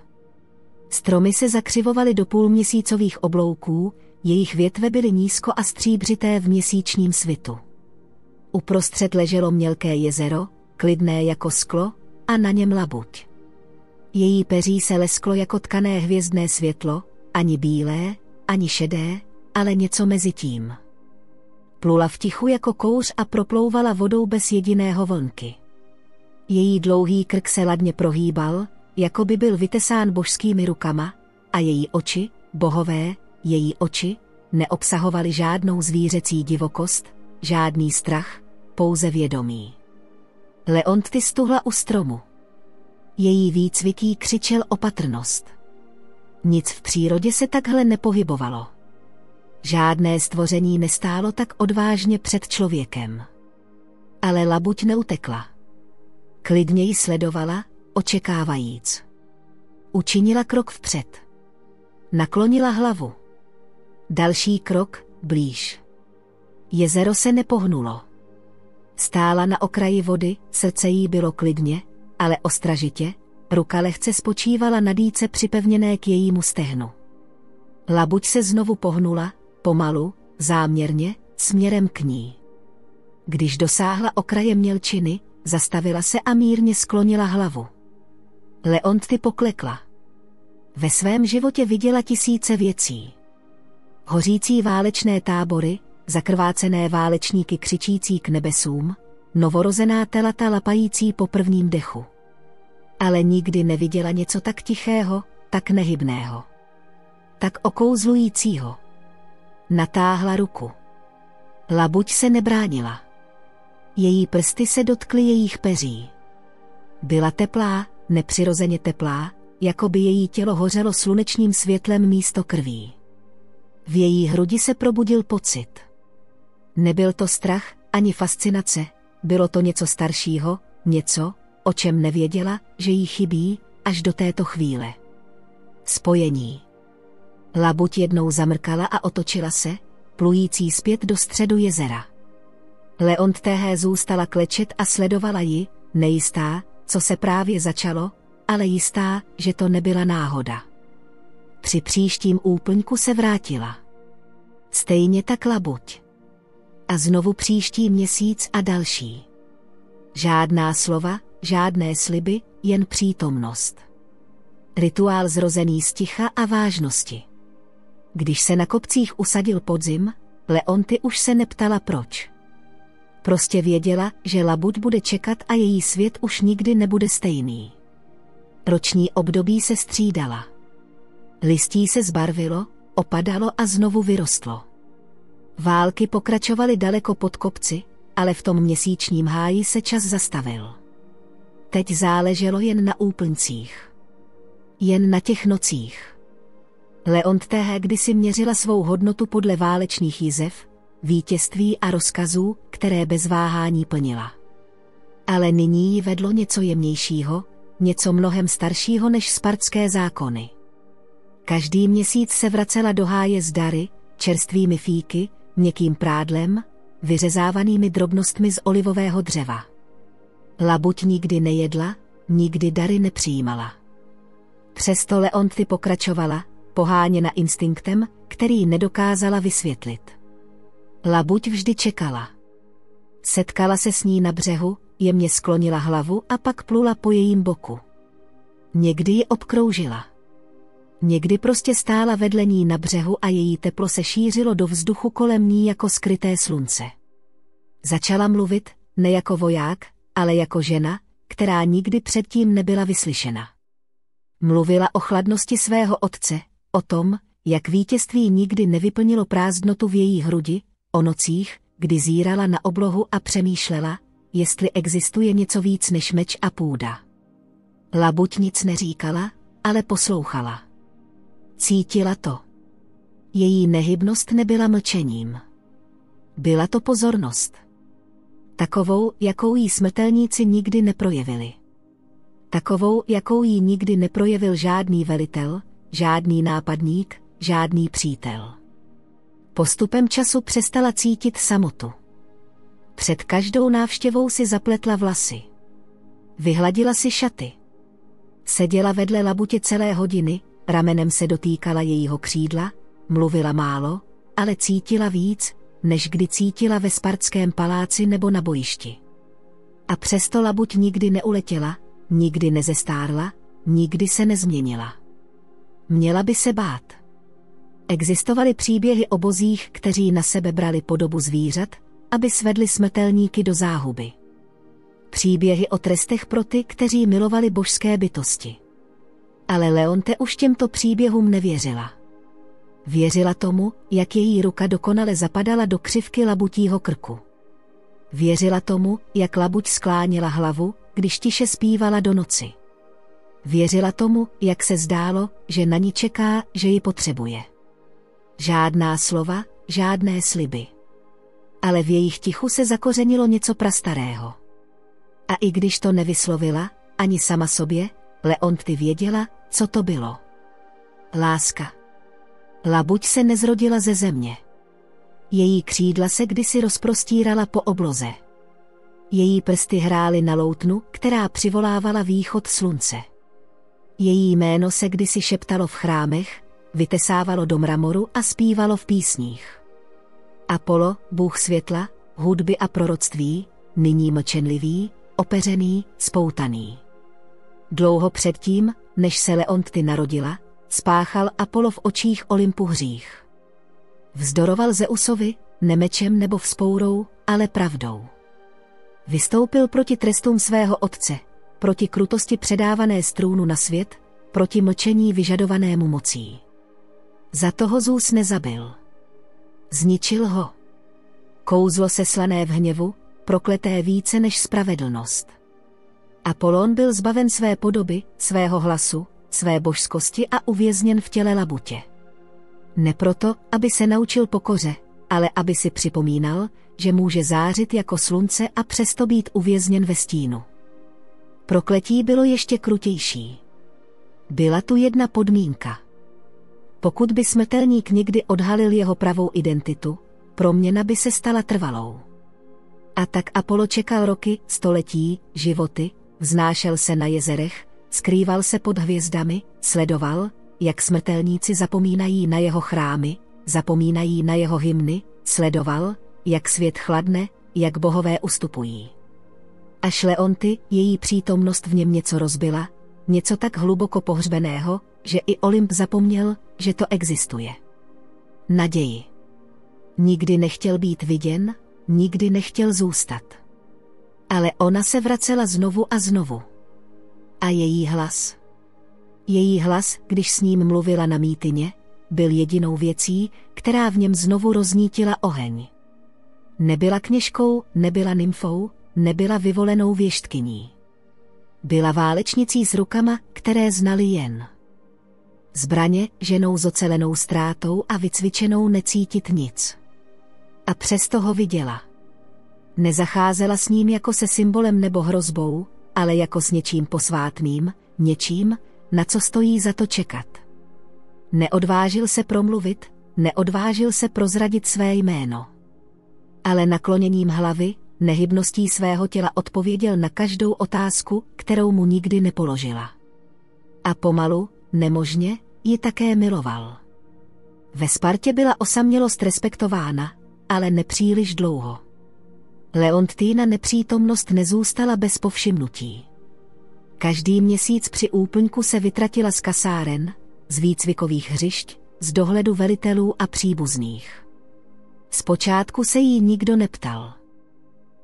Stromy se zakřivovaly do půlměsícových oblouků, jejich větve byly nízko a stříbřité v měsíčním svitu. Uprostřed leželo mělké jezero, klidné jako sklo, a na něm labuť. Její peří se lesklo jako tkané hvězdné světlo, ani bílé, ani šedé, ale něco mezi tím. Plula v tichu jako kouř a proplouvala vodou bez jediného vlnky. Její dlouhý krk se ladně prohýbal, jako by byl vytesán božskými rukama, a její oči, bohové, její oči, neobsahovaly žádnou zvířecí divokost, žádný strach, pouze vědomí. Leontty stuhla u stromu. Její výcvik jí křičel opatrnost. Nic v přírodě se takhle nepohybovalo. Žádné stvoření nestálo tak odvážně před člověkem. Ale labuť neutekla. Klidně ji sledovala, očekávajíc. Učinila krok vpřed. Naklonila hlavu. Další krok, blíž. Jezero se nepohnulo. Stála na okraji vody, srdce jí bylo klidně, ale ostražitě, ruka lehce spočívala na dýce připevněné k jejímu stehnu. Labuť se znovu pohnula, pomalu, záměrně, směrem k ní. Když dosáhla okraje mělčiny, zastavila se a mírně sklonila hlavu. Leontty poklekla. Ve svém životě viděla tisíce věcí. Hořící válečné tábory, zakrvácené válečníky křičící k nebesům, novorozená telata lapající po prvním dechu. Ale nikdy neviděla něco tak tichého, tak nehybného. Tak okouzlujícího. Natáhla ruku. Labuť se nebránila. Její prsty se dotkly jejich peří. Byla teplá, nepřirozeně teplá, jako by její tělo hořelo slunečním světlem místo krví. V její hrudi se probudil pocit. Nebyl to strach, ani fascinace, bylo to něco staršího, něco, o čem nevěděla, že jí chybí, až do této chvíle. Spojení. Labuť jednou zamrkala a otočila se, plující zpět do středu jezera. Leontté zůstala klečet a sledovala ji, nejistá, co se právě začalo, ale jistá, že to nebyla náhoda. Při příštím úplňku se vrátila. Stejně tak labuť. A znovu příští měsíc a další. Žádná slova, žádné sliby, jen přítomnost. Rituál zrozený z ticha a vážnosti. Když se na kopcích usadil podzim, Leontty už se neptala proč. Prostě věděla, že labuť bude čekat a její svět už nikdy nebude stejný. Roční období se střídala. Listí se zbarvilo, opadalo a znovu vyrostlo. Války pokračovaly daleko pod kopci, ale v tom měsíčním háji se čas zastavil. Teď záleželo jen na úplňcích. Jen na těch nocích. Leontté kdysi měřila svou hodnotu podle válečných jizev, vítězství a rozkazů, které bez váhání plnila. Ale nyní jí vedlo něco jemnějšího, něco mnohem staršího než spartské zákony. Každý měsíc se vracela do háje s dary, čerstvými fíky, měkkým prádlem, vyřezávanými drobnostmi z olivového dřeva. Labuť nikdy nejedla, nikdy dary nepřijímala. Přesto Leontty pokračovala, poháněna instinktem, který nedokázala vysvětlit. Labuť vždy čekala. Setkala se s ní na břehu, jemně sklonila hlavu a pak plula po jejím boku. Někdy ji obkroužila. Někdy prostě stála vedle ní na břehu a její teplo se šířilo do vzduchu kolem ní jako skryté slunce. Začala mluvit, ne jako voják, ale jako žena, která nikdy předtím nebyla vyslyšena. Mluvila o chladnosti svého otce, o tom, jak vítězství nikdy nevyplnilo prázdnotu v její hrudi, o nocích, kdy zírala na oblohu a přemýšlela, jestli existuje něco víc než meč a půda. Labuť nic neříkala, ale poslouchala. Cítila to. Její nehybnost nebyla mlčením. Byla to pozornost. Takovou, jakou jí smrtelníci nikdy neprojevili. Takovou, jakou jí nikdy neprojevil žádný velitel, žádný nápadník, žádný přítel. Postupem času přestala cítit samotu. Před každou návštěvou si zapletla vlasy. Vyhladila si šaty. Seděla vedle Labutě celé hodiny, ramenem se dotýkala jejího křídla, mluvila málo, ale cítila víc, než kdy cítila ve Spartském paláci nebo na bojišti. A přesto Labuť nikdy neuletěla, nikdy nezestárla, nikdy se nezměnila. Měla by se bát. Existovaly příběhy o bozích, kteří na sebe brali podobu zvířat, aby svedli smrtelníky do záhuby. Příběhy o trestech pro ty, kteří milovali božské bytosti. Ale Leonte už těmto příběhům nevěřila. Věřila tomu, jak její ruka dokonale zapadala do křivky Labutího krku. Věřila tomu, jak Labuť skláněla hlavu, když tiše zpívala do noci. Věřila tomu, jak se zdálo, že na ní čeká, že ji potřebuje. Žádná slova, žádné sliby. Ale v jejich tichu se zakořenilo něco prastarého. A i když to nevyslovila, ani sama sobě, Leonty věděla, co to bylo. Láska. Labuť se nezrodila ze země. Její křídla se kdysi rozprostírala po obloze. Její prsty hrály na loutnu, která přivolávala východ slunce. Její jméno se kdysi šeptalo v chrámech, vytesávalo do mramoru a zpívalo v písních. Apollo, bůh světla, hudby a proroctví, nyní mlčenlivý, opeřený, spoutaný. Dlouho předtím, než se Leonty narodila, spáchal Apollo v očích Olympu hřích. Vzdoroval Zeusovi, ne mečem nebo vzpourou, ale pravdou. Vystoupil proti trestům svého otce, proti krutosti předávané z trůnu na svět, proti mlčení vyžadovanému mocí. Za toho Zeus nezabil. Zničil ho. Kouzlo seslané v hněvu, prokleté více než spravedlnost. Apollon byl zbaven své podoby, svého hlasu, své božskosti a uvězněn v těle Labutě. Ne proto, aby se naučil pokoře, ale aby si připomínal, že může zářit jako slunce a přesto být uvězněn ve stínu. Prokletí bylo ještě krutější. Byla tu jedna podmínka. Pokud by smrtelník někdy odhalil jeho pravou identitu, proměna by se stala trvalou. A tak Apollo čekal roky, století, životy, vznášel se na jezerech, skrýval se pod hvězdami, sledoval, jak smrtelníci zapomínají na jeho chrámy, zapomínají na jeho hymny, sledoval, jak svět chladne, jak bohové ustupují. Až Leonty, její přítomnost v něm něco rozbila, něco tak hluboko pohřbeného, že i Olymp zapomněl, že to existuje. Naději. Nikdy nechtěl být viděn, nikdy nechtěl zůstat. Ale ona se vracela znovu a znovu. A její hlas. Její hlas, když s ním mluvila na Mítině, byl jedinou věcí, která v něm znovu roznítila oheň. Nebyla kněžkou, nebyla nymfou, nebyla vyvolenou věštkyní. Byla válečnicí s rukama, které znali jen zbraně, ženou zocelenou ztrátou a vycvičenou necítit nic. A přesto ho viděla. Nezacházela s ním jako se symbolem nebo hrozbou, ale jako s něčím posvátným, něčím, na co stojí za to čekat. Neodvážil se promluvit, neodvážil se prozradit své jméno. Ale nakloněním hlavy, nehybností svého těla odpověděl na každou otázku, kterou mu nikdy nepoložila. A pomalu, nemožně, ji také miloval. Ve Spartě byla osamělost respektována, ale nepříliš dlouho. Leontýna nepřítomnost nezůstala bez povšimnutí. Každý měsíc při úplňku se vytratila z kasáren, z výcvikových hřišť, z dohledu velitelů a příbuzných. Zpočátku se jí nikdo neptal.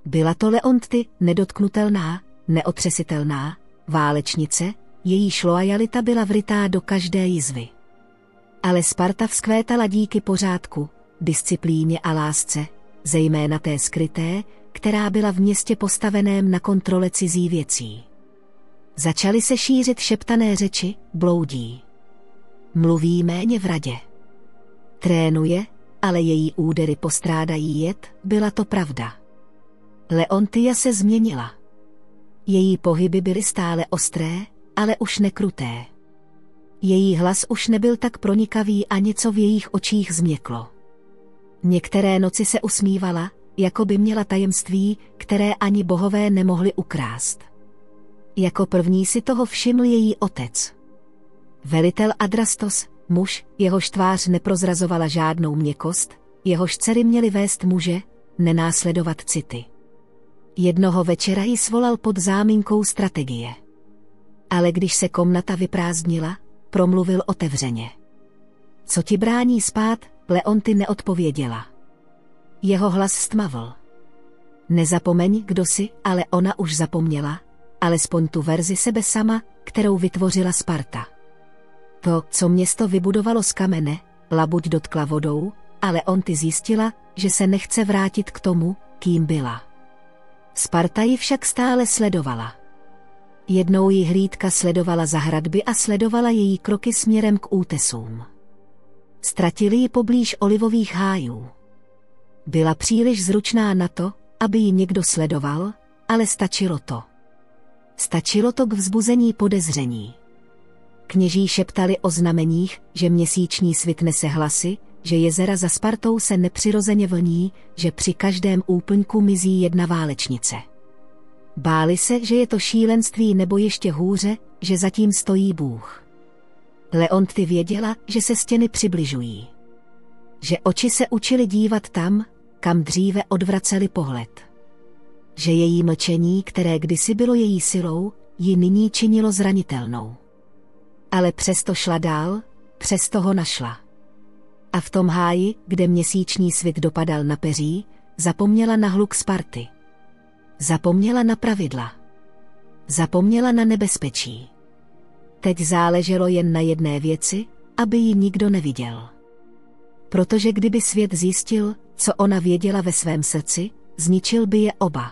Byla to Leonty, nedotknutelná, neotřesitelná, válečnice, jejíž loajalita byla vrytá do každé jizvy. Ale Sparta vzkvétala díky pořádku, disciplíně a lásce, zejména té skryté, která byla v městě postaveném na kontrole cizí věcí. Začaly se šířit šeptané řeči, bloudí. Mluví méně v radě. Trénuje, ale její údery postrádají jed, byla to pravda. Leontia se změnila. Její pohyby byly stále ostré, ale už nekruté. Její hlas už nebyl tak pronikavý a něco v jejich očích změklo. Některé noci se usmívala, jako by měla tajemství, které ani bohové nemohli ukrást. Jako první si toho všiml její otec. Velitel Adrastos, muž, jehož tvář neprozrazovala žádnou měkkost, jehož dcery měly vést muže, nenásledovat city. Jednoho večera ji svolal pod záminkou strategie. Ale když se komnata vyprázdnila, promluvil otevřeně. Co ti brání spát, Leonty neodpověděla. Jeho hlas stmavl. Nezapomeň, kdo jsi, ale ona už zapomněla, alespoň tu verzi sebe sama, kterou vytvořila Sparta. To, co město vybudovalo z kamene, labuť dotkla vodou, ale Leonty zjistila, že se nechce vrátit k tomu, kým byla. Sparta ji však stále sledovala. Jednou ji hlídka sledovala za hradby a sledovala její kroky směrem k útesům. Ztratili ji poblíž olivových hájů. Byla příliš zručná na to, aby ji někdo sledoval, ale stačilo to. Stačilo to k vzbuzení podezření. Kněží šeptali o znameních, že měsíční svit nese hlasy, že jezera za Spartou se nepřirozeně vlní, že při každém úplňku mizí jedna válečnice. Báli se, že je to šílenství nebo ještě hůře, že zatím stojí Bůh. Leonty věděla, že se stěny přibližují. Že oči se učily dívat tam, kam dříve odvraceli pohled. Že její mlčení, které kdysi bylo její silou, ji nyní činilo zranitelnou. Ale přesto šla dál, přesto ho našla. A v tom háji, kde měsíční svit dopadal na peří, zapomněla na hluk Sparty. Zapomněla na pravidla. Zapomněla na nebezpečí. Teď záleželo jen na jedné věci, aby ji nikdo neviděl. Protože kdyby svět zjistil, co ona věděla ve svém srdci, zničil by je oba.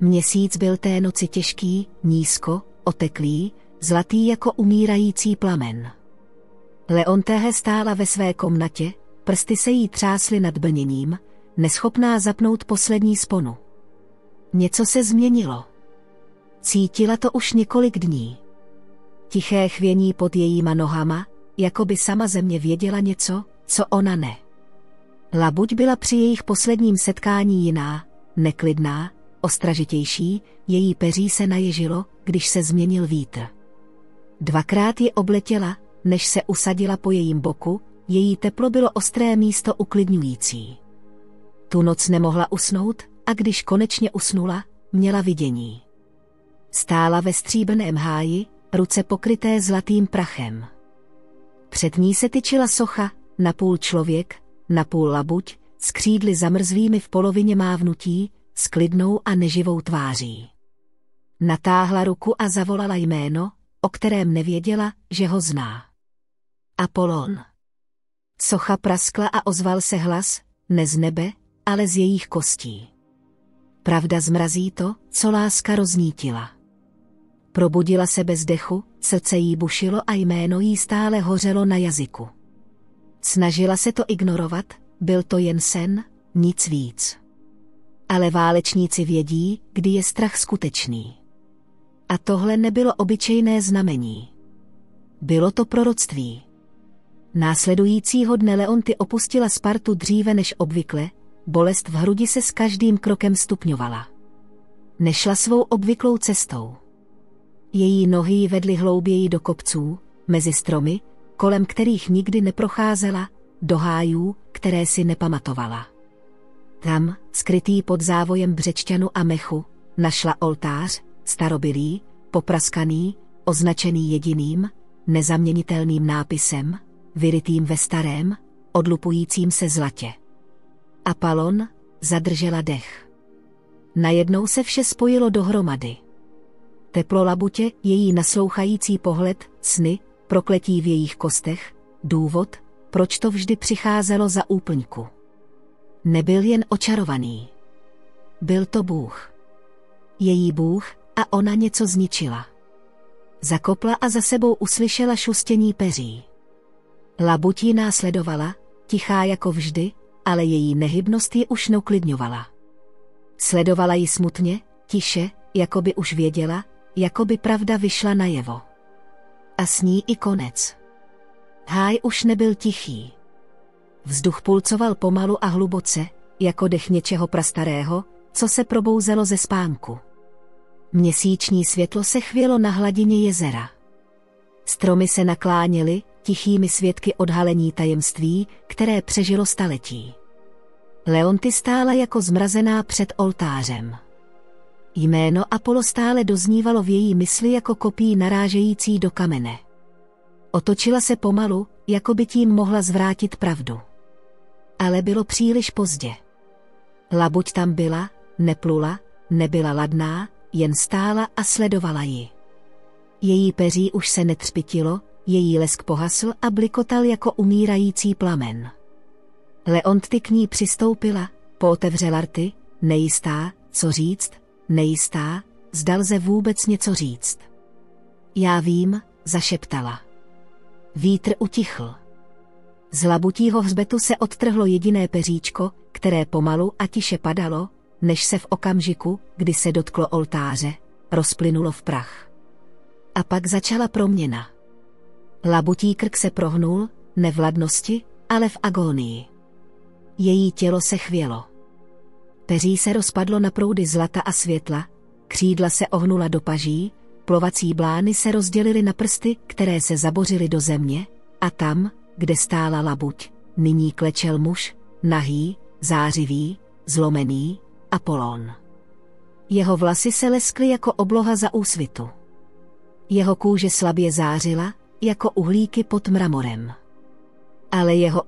Měsíc byl té noci těžký, nízko, oteklý, zlatý jako umírající plamen. Leontéhe stála ve své komnatě, prsty se jí třásly nad blněním, neschopná zapnout poslední sponu. Něco se změnilo. Cítila to už několik dní. Tiché chvění pod jejíma nohama, jako by sama země věděla něco, co ona ne. Labuť byla při jejich posledním setkání jiná, neklidná, ostražitější, její peří se naježilo, když se změnil vítr. Dvakrát ji obletěla, než se usadila po jejím boku, její teplo bylo ostré místo uklidňující. Tu noc nemohla usnout, a když konečně usnula, měla vidění. Stála ve stříbrném háji, ruce pokryté zlatým prachem. Před ní se tyčila socha, napůl člověk, napůl labuť, s křídly zamrzlými v polovině mávnutí, s klidnou a neživou tváří. Natáhla ruku a zavolala jméno, o kterém nevěděla, že ho zná. Apollon. Socha praskla a ozval se hlas, ne z nebe, ale z jejich kostí. Pravda zmrazí to, co láska roznítila. Probudila se bez dechu, srdce jí bušilo a jméno jí stále hořelo na jazyku. Snažila se to ignorovat, byl to jen sen, nic víc. Ale válečníci vědí, kdy je strach skutečný. A tohle nebylo obyčejné znamení. Bylo to proroctví. Následujícího dne Leonty opustila Spartu dříve než obvykle, bolest v hrudi se s každým krokem stupňovala. Nešla svou obvyklou cestou. Její nohy ji vedly hlouběji do kopců, mezi stromy, kolem kterých nikdy neprocházela, do hájů, které si nepamatovala. Tam, skrytý pod závojem břečťanu a mechu, našla oltář, starobylý, popraskaný, označený jediným, nezaměnitelným nápisem, vyrytým ve starém, odlupujícím se zlatě. Apollon, zadržela dech. Najednou se vše spojilo dohromady. Teplo labutě, její naslouchající pohled, sny, prokletí v jejich kostech, důvod, proč to vždy přicházelo za úplňku. Nebyl jen očarovaný. Byl to Bůh. Její Bůh, a ona něco zničila. Zakopla a za sebou uslyšela šustění peří. Labuť ji následovala, tichá jako vždy, ale její nehybnost ji už neuklidňovala. Sledovala ji smutně, tiše, jako by už věděla, jako by pravda vyšla najevo. A s ní i konec. Háj už nebyl tichý. Vzduch pulcoval pomalu a hluboce, jako dech něčeho prastarého, co se probouzelo ze spánku. Měsíční světlo se chvělo na hladině jezera. Stromy se nakláněly, tichými svědky odhalení tajemství, které přežilo staletí. Leonty stála jako zmrazená před oltářem. Jméno Apollo stále doznívalo v její mysli jako kopí narážející do kamene. Otočila se pomalu, jako by tím mohla zvrátit pravdu. Ale bylo příliš pozdě. Labuť tam byla, neplula, nebyla ladná, jen stála a sledovala ji. Její peří už se netřpitilo, její lesk pohasl a blikotal jako umírající plamen. Leonty k ní přistoupila, pootevřela rty, nejistá, co říct, nejistá, zda lze vůbec něco říct. Já vím, zašeptala. Vítr utichl. Z labutího hřbetu se odtrhlo jediné peříčko, které pomalu a tiše padalo, než se v okamžiku, kdy se dotklo oltáře, rozplynulo v prach. A pak začala proměna. Labutí krk se prohnul, ne v ladnosti, ale v agónii. Její tělo se chvělo. Peří se rozpadlo na proudy zlata a světla, křídla se ohnula do paží, plovací blány se rozdělily na prsty, které se zabořily do země, a tam, kde stála labuť, nyní klečel muž, nahý, zářivý, zlomený, Apollón. Jeho vlasy se leskly jako obloha za úsvitu. Jeho kůže slabě zářila, jako uhlíky pod mramorem. Ale jeho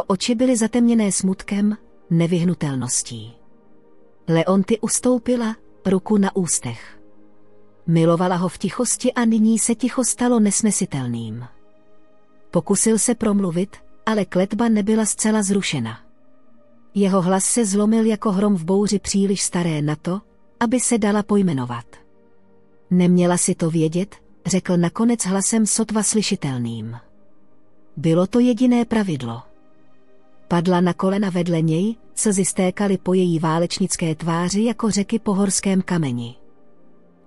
oči byly zatemněné smutkem, nevyhnutelností. Leonty ustoupila, ruku na ústech. Milovala ho v tichosti a nyní se ticho stalo nesnesitelným. Pokusil se promluvit, ale kletba nebyla zcela zrušena. Jeho hlas se zlomil jako hrom v bouři příliš staré na to, aby se dala pojmenovat. Neměla si to vědět, řekl nakonec hlasem sotva slyšitelným. Bylo to jediné pravidlo. Padla na kolena vedle něj, slzy stékaly po její válečnické tváři jako řeky po horském kameni.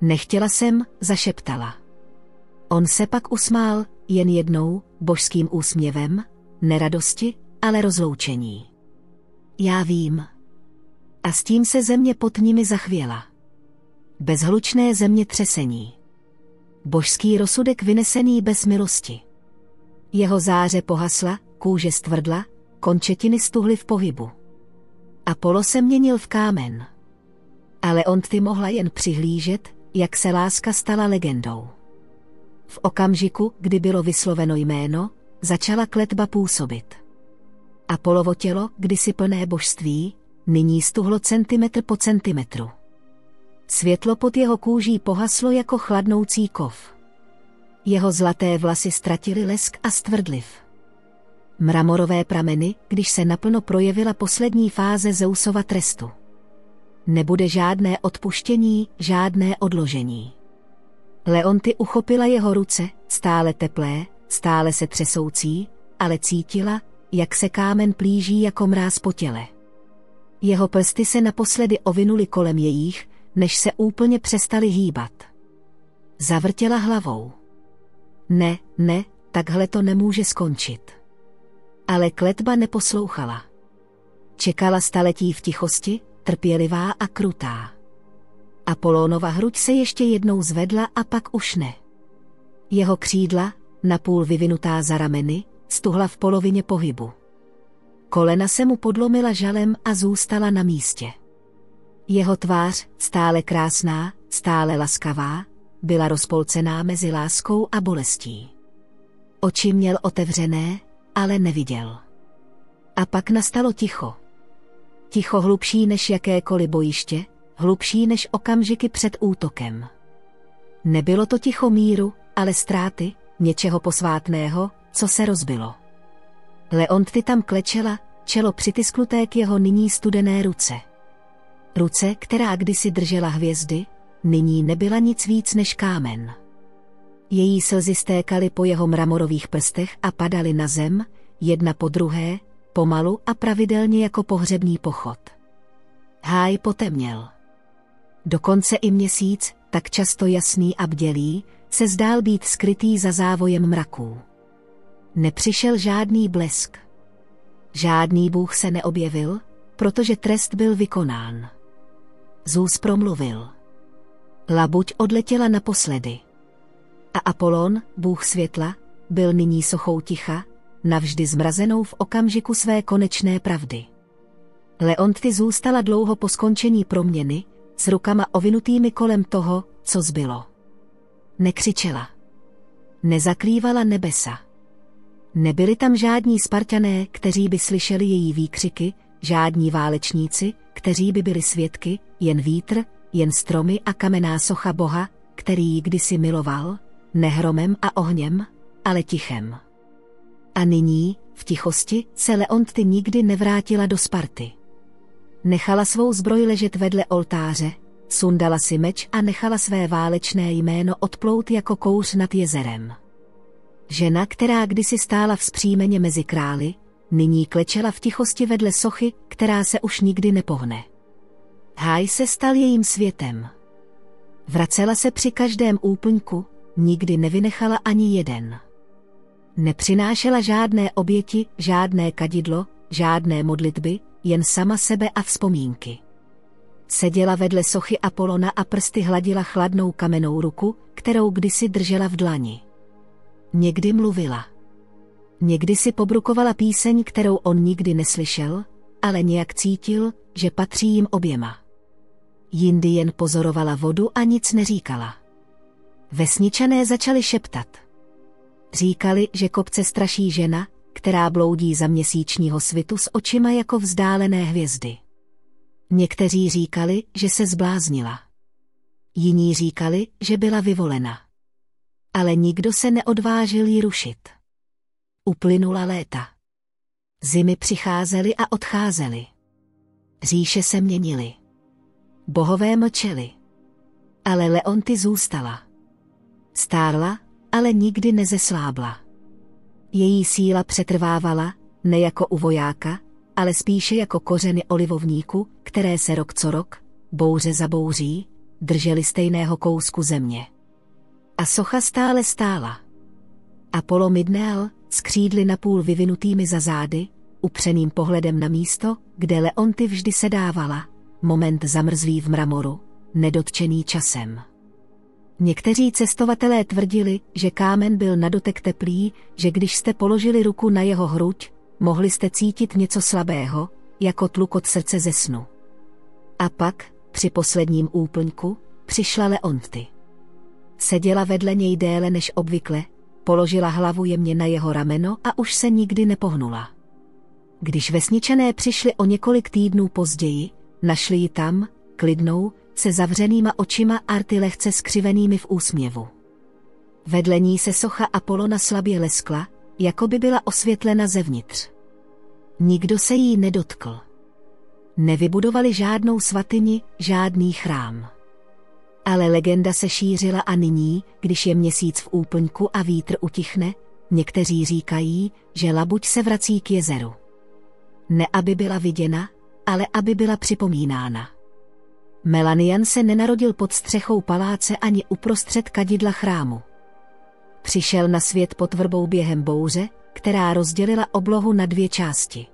Nechtěla jsem, zašeptala. On se pak usmál, jen jednou, božským úsměvem, neradosti, ale rozloučení. Já vím. A s tím se země pod nimi zachvěla. Bezhlučné zemětřesení. Božský rozsudek vynesený bez milosti. Jeho záře pohasla, kůže stvrdla, končetiny stuhly v pohybu. Apollo se měnil v kámen. Ale Leonty mohla jen přihlížet, jak se láska stala legendou. V okamžiku, kdy bylo vysloveno jméno, začala kletba působit. Apollovo tělo, kdysi plné božství, nyní stuhlo centimetr po centimetru. Světlo pod jeho kůží pohaslo jako chladnoucí kov. Jeho zlaté vlasy ztratily lesk a stvrdliv. Mramorové prameny, když se naplno projevila poslední fáze Zeusova trestu. Nebude žádné odpuštění, žádné odložení. Leonty uchopila jeho ruce, stále teplé, stále se třesoucí, ale cítila, jak se kámen plíží jako mráz po těle. Jeho prsty se naposledy ovinuly kolem jejích, než se úplně přestali hýbat. Zavrtěla hlavou. Ne, takhle to nemůže skončit. Ale kletba neposlouchala. Čekala staletí v tichosti, trpělivá a krutá. Apollónova hruď se ještě jednou zvedla a pak už ne. Jeho křídla, napůl vyvinutá za rameny, stuhla v polovině pohybu. Kolena se mu podlomila žalem a zůstala na místě. Jeho tvář, stále krásná, stále laskavá, byla rozpolcená mezi láskou a bolestí. Oči měl otevřené, ale neviděl. A pak nastalo ticho. Ticho hlubší než jakékoliv bojiště, hlubší než okamžiky před útokem. Nebylo to ticho míru, ale ztráty, něčeho posvátného, co se rozbilo. Leontty tam klečela, čelo přitisknuté k jeho nyní studené ruce. Ruce, která kdysi držela hvězdy, nyní nebyla nic víc než kámen. Její slzy stékaly po jeho mramorových prstech a padaly na zem, jedna po druhé, pomalu a pravidelně jako pohřební pochod. Háj potemněl. Dokonce i měsíc, tak často jasný a bdělý, se zdál být skrytý za závojem mraků. Nepřišel žádný blesk. Žádný bůh se neobjevil, protože trest byl vykonán. Zeus promluvil. Labuť odletěla naposledy. A Apollon, bůh světla, byl nyní sochou ticha, navždy zmrazenou v okamžiku své konečné pravdy. Leontty zůstala dlouho po skončení proměny, s rukama ovinutými kolem toho, co zbylo. Nekřičela. Nezakrývala nebesa. Nebyli tam žádní Spartané, kteří by slyšeli její výkřiky, žádní válečníci, kteří by byli svědky, jen vítr, jen stromy a kamenná socha Boha, který ji kdysi miloval, ne hromem a ohněm, ale tichem. A nyní, v tichosti, se Leontty nikdy nevrátila do Sparty. Nechala svou zbroj ležet vedle oltáře, sundala si meč a nechala své válečné jméno odplout jako kouř nad jezerem. Žena, která kdysi stála vzpřímeně mezi králi, nyní klečela v tichosti vedle sochy, která se už nikdy nepohne. Háj se stal jejím světem. Vracela se při každém úplňku, nikdy nevynechala ani jeden. Nepřinášela žádné oběti, žádné kadidlo, žádné modlitby, jen sama sebe a vzpomínky. Seděla vedle sochy Apollona a prsty hladila chladnou kamennou ruku, kterou kdysi držela v dlani. Někdy mluvila. Někdy si pobrukovala píseň, kterou on nikdy neslyšel, ale nějak cítil, že patří jim oběma. Jindy jen pozorovala vodu a nic neříkala. Vesničané začali šeptat. Říkali, že kopce straší žena, která bloudí za měsíčního svitu s očima jako vzdálené hvězdy. Někteří říkali, že se zbláznila. Jiní říkali, že byla vyvolena. Ale nikdo se neodvážil ji rušit. Uplynula léta. Zimy přicházely a odcházely. Říše se měnily. Bohové mlčeli. Ale Leontty zůstala. Stárla, ale nikdy nezeslábla. Její síla přetrvávala, ne jako u vojáka, ale spíše jako kořeny olivovníku, které se rok co rok, bouře za bouří, držely stejného kousku země. A socha stále stála. Apollo Midnael, s křídly napůl vyvinutými za zády, upřeným pohledem na místo, kde Leontty vždy sedávala, moment zamrzlý v mramoru, nedotčený časem. Někteří cestovatelé tvrdili, že kámen byl na dotek teplý, že když jste položili ruku na jeho hruď, mohli jste cítit něco slabého, jako tlukot srdce ze snu. A pak, při posledním úplňku, přišla Leontty. Seděla vedle něj déle než obvykle, položila hlavu jemně na jeho rameno a už se nikdy nepohnula. Když vesničané přišli o několik týdnů později, našli ji tam, klidnou, se zavřenýma očima a rty lehce skřivenými v úsměvu. Vedle ní se socha Apollona slabě leskla, jako by byla osvětlena zevnitř. Nikdo se jí nedotkl. Nevybudovali žádnou svatyni, žádný chrám. Ale legenda se šířila a nyní, když je měsíc v úplňku a vítr utichne, někteří říkají, že labuť se vrací k jezeru. Ne aby byla viděna, ale aby byla připomínána. Melanian se nenarodil pod střechou paláce ani uprostřed kadidla chrámu. Přišel na svět pod vrbou během bouře, která rozdělila oblohu na dvě části.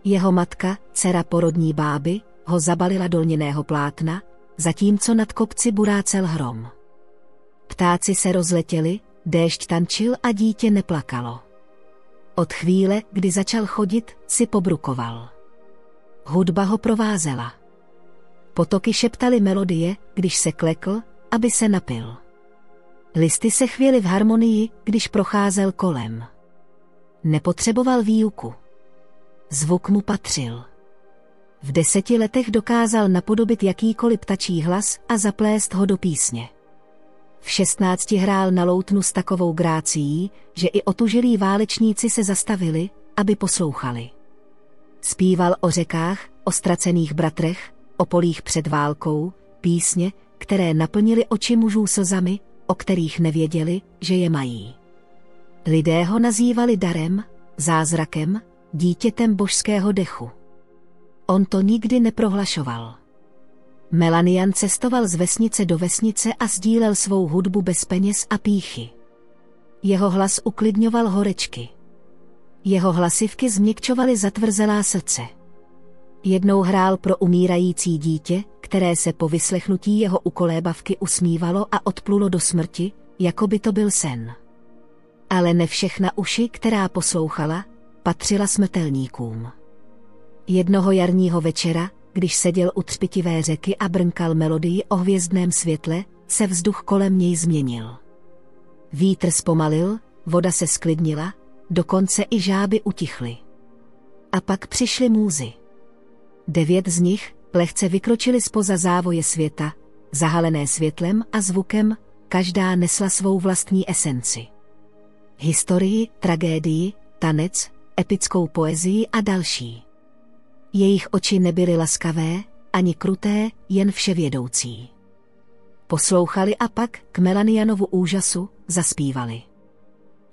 Jeho matka, dcera porodní báby, ho zabalila do lněného plátna, zatímco nad kopci burácel hrom. Ptáci se rozletěli, déšť tančil a dítě neplakalo. Od chvíle, kdy začal chodit, si pobrukoval. Hudba ho provázela. Potoky šeptaly melodie, když se klekl, aby se napil. Listy se chvěly v harmonii, když procházel kolem. Nepotřeboval výuku. Zvuk mu patřil. V 10 letech dokázal napodobit jakýkoliv ptačí hlas a zaplést ho do písně. V 16 hrál na loutnu s takovou grácií, že i otužilí válečníci se zastavili, aby poslouchali. Zpíval o řekách, o ztracených bratrech, o polích před válkou, písně, které naplnily oči mužů slzami, o kterých nevěděli, že je mají. Lidé ho nazývali darem, zázrakem, dítětem božského dechu. On to nikdy neprohlašoval. Melanian cestoval z vesnice do vesnice a sdílel svou hudbu bez peněz a pýchy. Jeho hlas uklidňoval horečky. Jeho hlasivky změkčovaly zatvrzelá srdce. Jednou hrál pro umírající dítě, které se po vyslechnutí jeho ukolébavky usmívalo a odplulo do smrti, jako by to byl sen. Ale ne všechna uši, která poslouchala, patřila smrtelníkům. Jednoho jarního večera, když seděl u třpitivé řeky a brnkal melodii o hvězdném světle, se vzduch kolem něj změnil. Vítr zpomalil, voda se sklidnila, dokonce i žáby utichly. A pak přišly můzy. 9 z nich lehce vykročili zpoza závoje světa, zahalené světlem a zvukem, každá nesla svou vlastní esenci. Historii, tragédii, tanec, epickou poezii a další. Jejich oči nebyly laskavé, ani kruté, jen vševědoucí. Poslouchali a pak, k Melanianovu úžasu, zaspívali.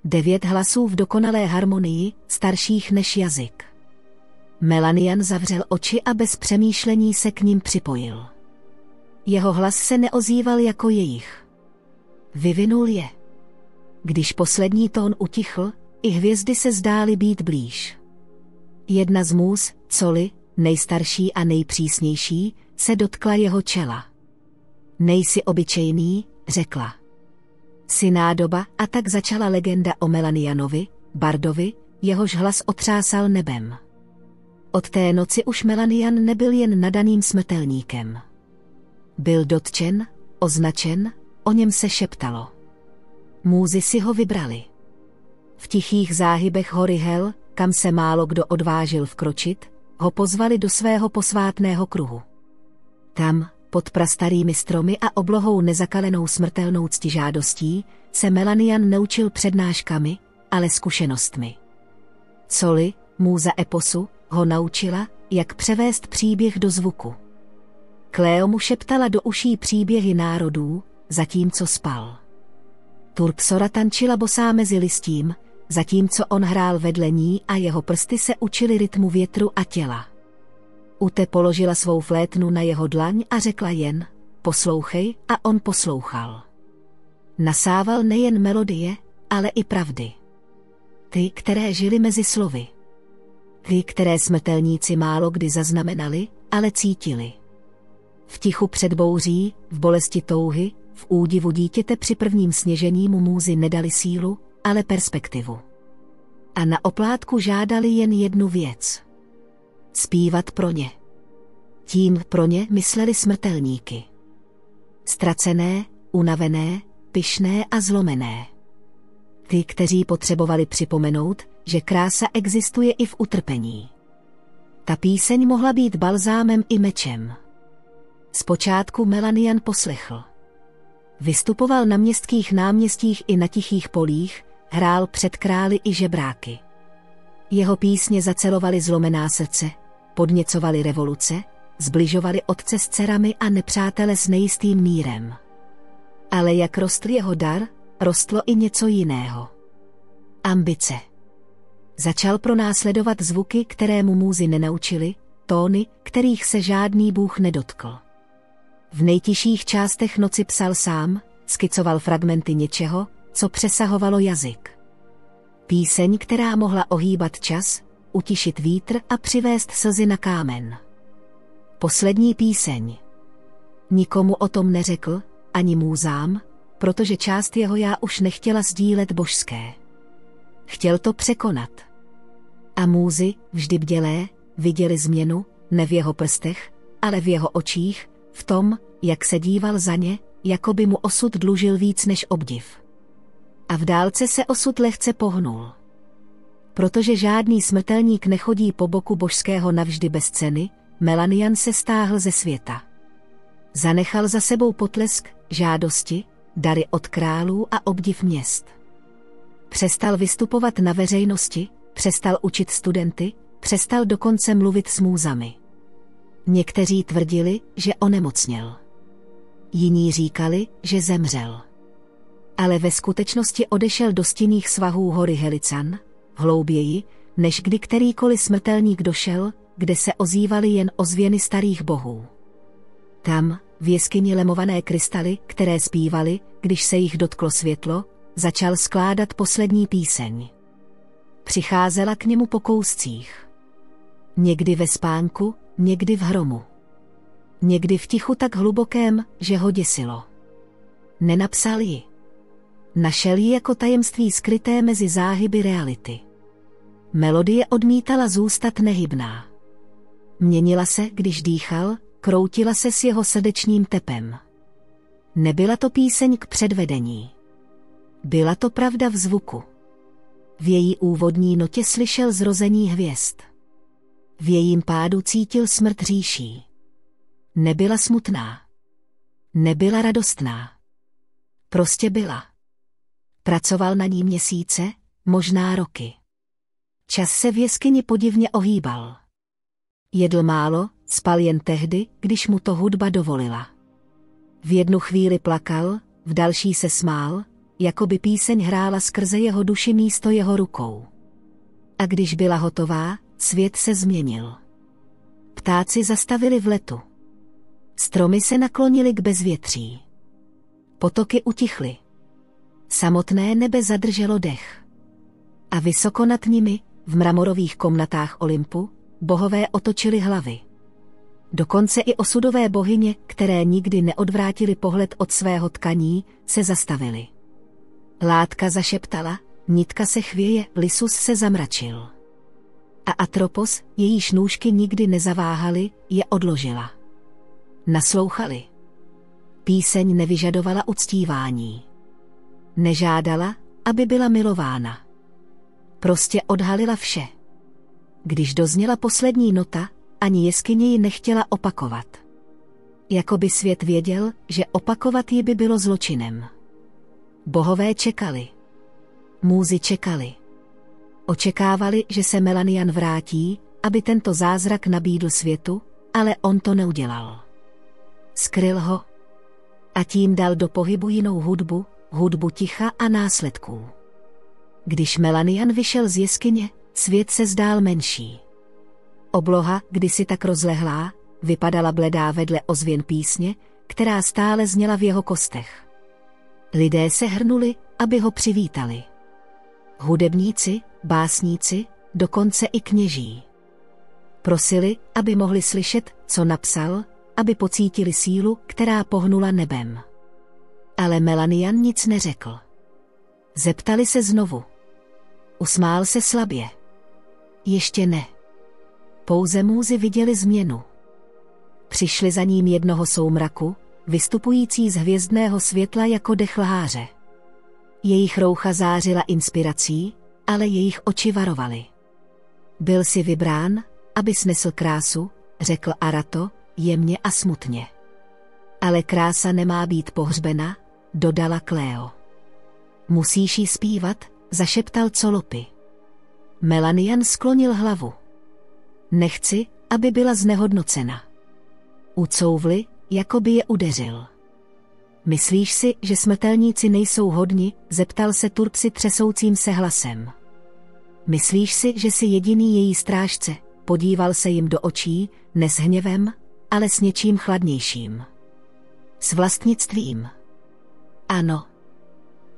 9 hlasů v dokonalé harmonii, starších než jazyk. Melanian zavřel oči a bez přemýšlení se k ním připojil. Jeho hlas se neozýval jako jejich. Vyvinul je. Když poslední tón utichl, i hvězdy se zdály být blíž. Jedna z můz, Coli, nejstarší a nejpřísnější, se dotkla jeho čela. Nejsi obyčejný, řekla. Jsi nádoba, a tak začala legenda o Melanianovi, bardovi, jehož hlas otřásal nebem. Od té noci už Melanian nebyl jen nadaným smrtelníkem. Byl dotčen, označen, o něm se šeptalo. Můzy si ho vybrali. V tichých záhybech hory Hel, kam se málo kdo odvážil vkročit, ho pozvali do svého posvátného kruhu. Tam, pod prastarými stromy a oblohou nezakalenou smrtelnou ctižádostí, se Melanian neučil přednáškami, ale zkušenostmi. Coli, můza eposu, ho naučila, jak převést příběh do zvuku. Cleo mu šeptala do uší příběhy národů, zatímco spal. Turpsora tančila bosá mezi listím, zatímco on hrál vedle ní a jeho prsty se učily rytmu větru a těla. Ute položila svou flétnu na jeho dlaň a řekla jen, poslouchej, a on poslouchal. Nasával nejen melodie, ale i pravdy. Ty, které žily mezi slovy. Ty, které smrtelníci málo kdy zaznamenali, ale cítili. V tichu před bouří, v bolesti touhy, v údivu dítěte při prvním sněžení mu můzy nedali sílu, ale perspektivu. A na oplátku žádali jen jednu věc. Zpívat pro ně. Tím pro ně mysleli smrtelníky. Ztracené, unavené, pyšné a zlomené. Ty, kteří potřebovali připomenout, že krása existuje i v utrpení. Ta píseň mohla být balzámem i mečem. Zpočátku Melanian poslechl. Vystupoval na městských náměstích i na tichých polích, hrál před králi i žebráky. Jeho písně zacelovaly zlomená srdce, podněcovaly revoluce, zbližovaly otce s dcerami a nepřátele s nejistým mírem. Ale jak rostl jeho dar, rostlo i něco jiného. Ambice. Začal pronásledovat zvuky, které mu můzy nenaučili, tóny, kterých se žádný bůh nedotkl. V nejtišších částech noci psal sám, skicoval fragmenty něčeho, co přesahovalo jazyk. Píseň, která mohla ohýbat čas, utišit vítr a přivést slzy na kámen. Poslední píseň. Nikomu o tom neřekl, ani můzám, protože část jeho já už nechtěla sdílet božské. Chtěl to překonat. A můzy, vždy bdělé, viděli změnu, ne v jeho prstech, ale v jeho očích, v tom, jak se díval za ně, jako by mu osud dlužil víc než obdiv. A v dálce se osud lehce pohnul. Protože žádný smrtelník nechodí po boku božského navždy bez ceny, Melanian se stáhl ze světa. Zanechal za sebou potlesk, žádosti, dary od králů a obdiv měst. Přestal vystupovat na veřejnosti, přestal učit studenty, přestal dokonce mluvit s můzami. Někteří tvrdili, že onemocněl. Jiní říkali, že zemřel. Ale ve skutečnosti odešel do stinných svahů hory Helican, hlouběji, než kdy kterýkoliv smrtelník došel, kde se ozývaly jen ozvěny starých bohů. Tam, v jeskyni lemované krystaly, které zpívaly, když se jich dotklo světlo, začal skládat poslední píseň. Přicházela k němu po kouscích. Někdy ve spánku, někdy v hromu. Někdy v tichu tak hlubokém, že ho děsilo. Nenapsal ji. Našel ji jako tajemství skryté mezi záhyby reality. Melodie odmítala zůstat nehybná. Měnila se, když dýchal, kroutila se s jeho srdečním tepem. Nebyla to píseň k předvedení. Byla to pravda v zvuku. V její úvodní notě slyšel zrození hvězd. V jejím pádu cítil smrt říší. Nebyla smutná. Nebyla radostná. Prostě byla. Pracoval na ní měsíce, možná roky. Čas se v jeskyni podivně ohýbal. Jedl málo, spal jen tehdy, když mu to hudba dovolila. V jednu chvíli plakal, v další se smál, jako by píseň hrála skrze jeho duši místo jeho rukou. A když byla hotová, svět se změnil. Ptáci zastavili v letu. Stromy se naklonily k bezvětří. Potoky utichly. Samotné nebe zadrželo dech. A vysoko nad nimi, v mramorových komnatách Olympu, bohové otočili hlavy. Dokonce i osudové bohyně, které nikdy neodvrátily pohled od svého tkaní, se zastavily. Látka zašeptala, nitka se chvěje, Lysus se zamračil. A Atropos, jejíž nůžky nikdy nezaváhaly, je odložila. Naslouchali. Píseň nevyžadovala uctívání. Nežádala, aby byla milována. Prostě odhalila vše. Když dozněla poslední nota, ani jeskyně ji nechtěla opakovat. Jakoby svět věděl, že opakovat ji by bylo zločinem. Bohové čekali. Můzy čekali. Očekávali, že se Melanian vrátí, aby tento zázrak nabídl světu, ale on to neudělal. Skryl ho. A tím dal do pohybu jinou hudbu, hudbu ticha a následků. Když Melanian vyšel z jeskyně, svět se zdál menší. Obloha, kdysi tak rozlehlá, vypadala bledá vedle ozvěn písně, která stále zněla v jeho kostech. Lidé se hrnuli, aby ho přivítali. Hudebníci, básníci, dokonce i kněží. Prosili, aby mohli slyšet, co napsal, aby pocítili sílu, která pohnula nebem. Ale Melanian nic neřekl. Zeptali se znovu. Usmál se slabě. Ještě ne. Pouze můzy viděli změnu. Přišli za ním jednoho soumraku, vystupující z hvězdného světla jako dech lháře. Jejich roucha zářila inspirací, ale jejich oči varovaly. Byl si vybrán, aby snesl krásu, řekl Arato, jemně a smutně. Ale krása nemá být pohřbena, dodala Cleo. Musíš jí zpívat, zašeptal Colopy. Melanian sklonil hlavu. Nechci, aby byla znehodnocena. Ucouvli, jako by je udeřil. Myslíš si, že smrtelníci nejsou hodni? Zeptal se Turpsi třesoucím se hlasem. Myslíš si, že jsi jediný její strážce? Podíval se jim do očí, ne s hněvem, ale s něčím chladnějším. S vlastnictvím. Ano.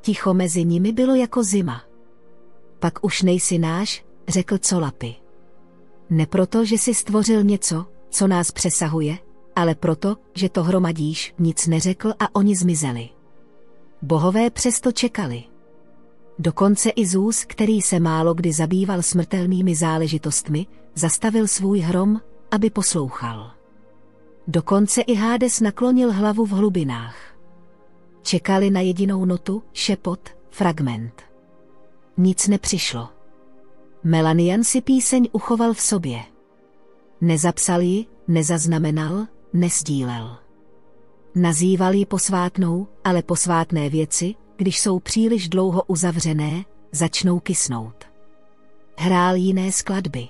Ticho mezi nimi bylo jako zima. Pak už nejsi náš, řekl Colapy. Ne proto, že jsi stvořil něco, co nás přesahuje, ale proto, že to hromadíš, nic neřekl a oni zmizeli. Bohové přesto čekali. Dokonce i Zeus, který se málo kdy zabýval smrtelnými záležitostmi, zastavil svůj hrom, aby poslouchal. Dokonce i Hades naklonil hlavu v hlubinách. Čekali na jedinou notu, šepot, fragment. Nic nepřišlo. Melanian si píseň uchoval v sobě. Nezapsal ji, nezaznamenal, nesdílel. Nazýval ji posvátnou, ale posvátné věci, když jsou příliš dlouho uzavřené, začnou kysnout. Hrál jiné skladby.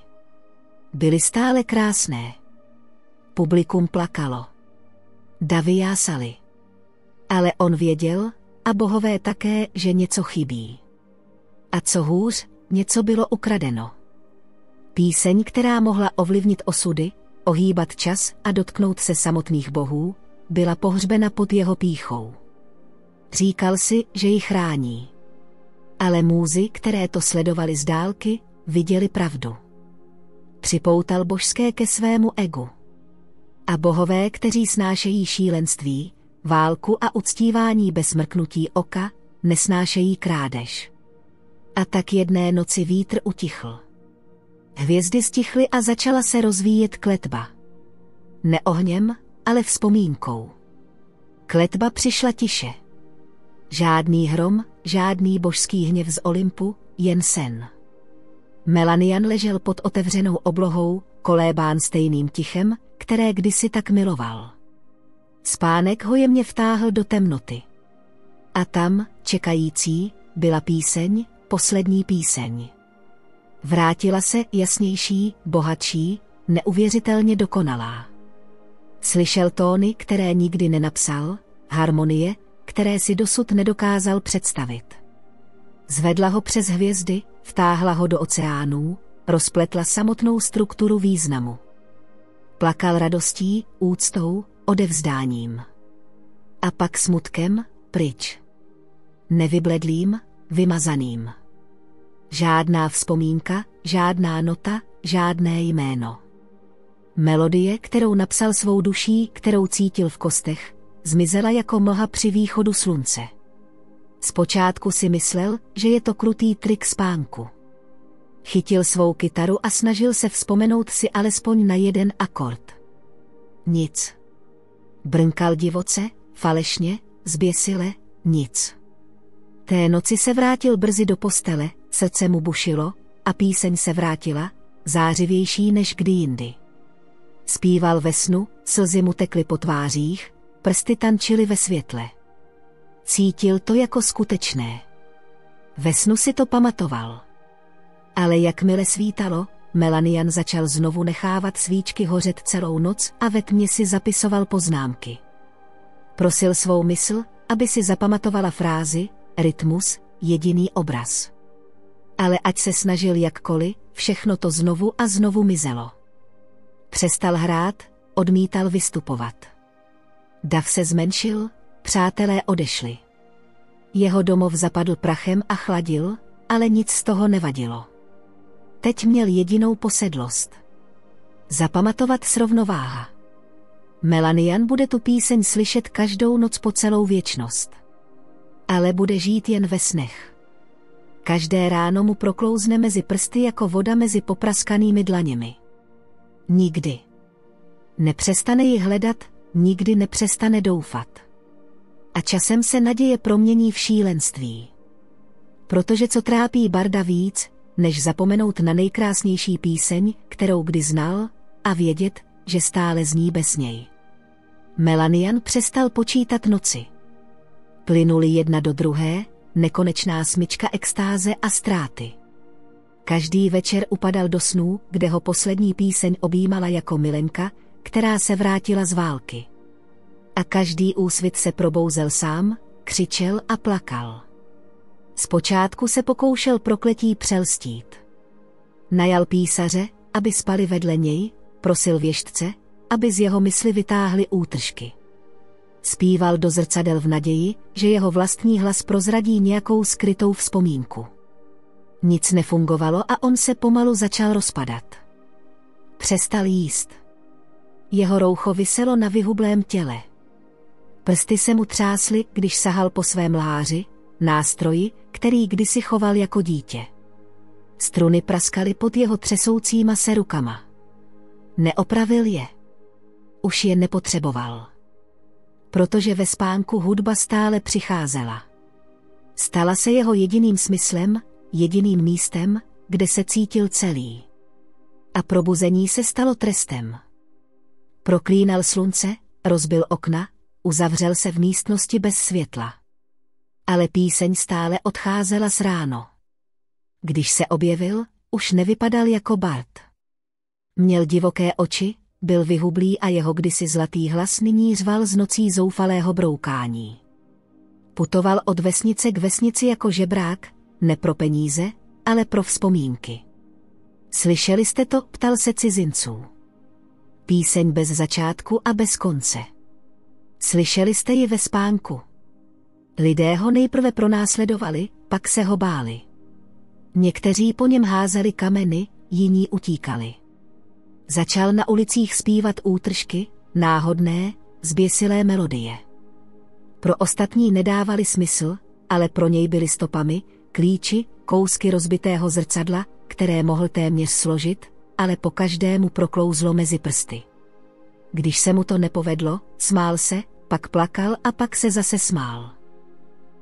Byly stále krásné. Publikum plakalo. Davy jásaly. Ale on věděl, a bohové také, že něco chybí. A co hůř, něco bylo ukradeno. Píseň, která mohla ovlivnit osudy, ohýbat čas a dotknout se samotných bohů, byla pohřbena pod jeho pýchou. Říkal si, že ji chrání. Ale můzy, které to sledovali z dálky, viděli pravdu. Připoutal božské ke svému egu. A bohové, kteří snášejí šílenství, válku a uctívání bez mrknutí oka, nesnášejí krádež. A tak jedné noci vítr utichl. Hvězdy stichly a začala se rozvíjet kletba. Ne ohněm, ale vzpomínkou. Kletba přišla tiše. Žádný hrom, žádný božský hněv z Olympu, jen sen. Melanian ležel pod otevřenou oblohou, kolébán stejným tichem, které kdysi tak miloval. Spánek ho jemně vtáhl do temnoty. A tam, čekající, byla píseň, poslední píseň. Vrátila se jasnější, bohatší, neuvěřitelně dokonalá. Slyšel tóny, které nikdy nenapsal, harmonie, které si dosud nedokázal představit. Zvedla ho přes hvězdy, vtáhla ho do oceánů, rozpletla samotnou strukturu významu. Plakal radostí, úctou, odevzdáním. A pak smutkem, pryč. Nevybledlým, vymazaným. Žádná vzpomínka, žádná nota, žádné jméno. Melodie, kterou napsal svou duší, kterou cítil v kostech, zmizela jako mlha při východu slunce. Zpočátku si myslel, že je to krutý trik spánku. Chytil svou kytaru a snažil se vzpomenout si alespoň na jeden akord. Nic. Brnkal divoce, falešně, zběsile, nic. Té noci se vrátil brzy do postele, srdce mu bušilo, a píseň se vrátila, zářivější než kdy jindy. Zpíval ve snu, slzy mu tekly po tvářích, prsty tančily ve světle. Cítil to jako skutečné. Ve snu si to pamatoval. Ale jakmile svítalo, Melanian začal znovu nechávat svíčky hořet celou noc a ve tmě si zapisoval poznámky. Prosil svou mysl, aby si zapamatovala frázi, rytmus, jediný obraz. Ale ať se snažil jakkoliv, všechno to znovu a znovu mizelo. Přestal hrát, odmítal vystupovat. Dav se zmenšil, přátelé odešli. Jeho domov zapadl prachem a chladil, ale nic z toho nevadilo. Teď měl jedinou posedlost. Zapamatovat srovnováha. Melanian bude tu píseň slyšet každou noc po celou věčnost. Ale bude žít jen ve snech. Každé ráno mu proklouzne mezi prsty jako voda mezi popraskanými dlaněmi. Nikdy. Nepřestane ji hledat, nikdy nepřestane doufat. A časem se naděje promění v šílenství. Protože co trápí barda víc, než zapomenout na nejkrásnější píseň, kterou kdy znal, a vědět, že stále zní bez něj. Melanian přestal počítat noci. Plynuly jedna do druhé, nekonečná smyčka extáze a ztráty. Každý večer upadal do snů, kde ho poslední píseň objímala jako milenka, která se vrátila z války. A každý úsvit se probouzel sám, křičel a plakal. Zpočátku se pokoušel prokletí přelstít. Najal písaře, aby spali vedle něj, prosil věštce, aby z jeho mysli vytáhli útržky. Zpíval do zrcadel v naději, že jeho vlastní hlas prozradí nějakou skrytou vzpomínku. Nic nefungovalo a on se pomalu začal rozpadat. Přestal jíst. Jeho roucho viselo na vyhublém těle. Prsty se mu třásly, když sahal po svém lháři, nástroji, který kdysi choval jako dítě. Struny praskaly pod jeho třesoucíma se rukama. Neopravil je. Už je nepotřeboval. Protože ve spánku hudba stále přicházela. Stala se jeho jediným smyslem, jediným místem, kde se cítil celý. A probuzení se stalo trestem. Proklínal slunce, rozbil okna, uzavřel se v místnosti bez světla. Ale píseň stále odcházela s ráno. Když se objevil, už nevypadal jako Bart. Měl divoké oči, byl vyhublý a jeho kdysi zlatý hlas nyní řval z nocí zoufalého broukání. Putoval od vesnice k vesnici jako žebrák, ne pro peníze, ale pro vzpomínky. Slyšeli jste to, ptal se cizinců. Píseň bez začátku a bez konce. Slyšeli jste ji ve spánku. Lidé ho nejprve pronásledovali, pak se ho báli. Někteří po něm házeli kameny, jiní utíkali. Začal na ulicích zpívat útržky, náhodné, zběsilé melodie. Pro ostatní nedávali smysl, ale pro něj byly stopami, klíči, kousky rozbitého zrcadla, které mohl téměř složit, ale po každému proklouzlo mezi prsty. Když se mu to nepovedlo, smál se, pak plakal a pak se zase smál.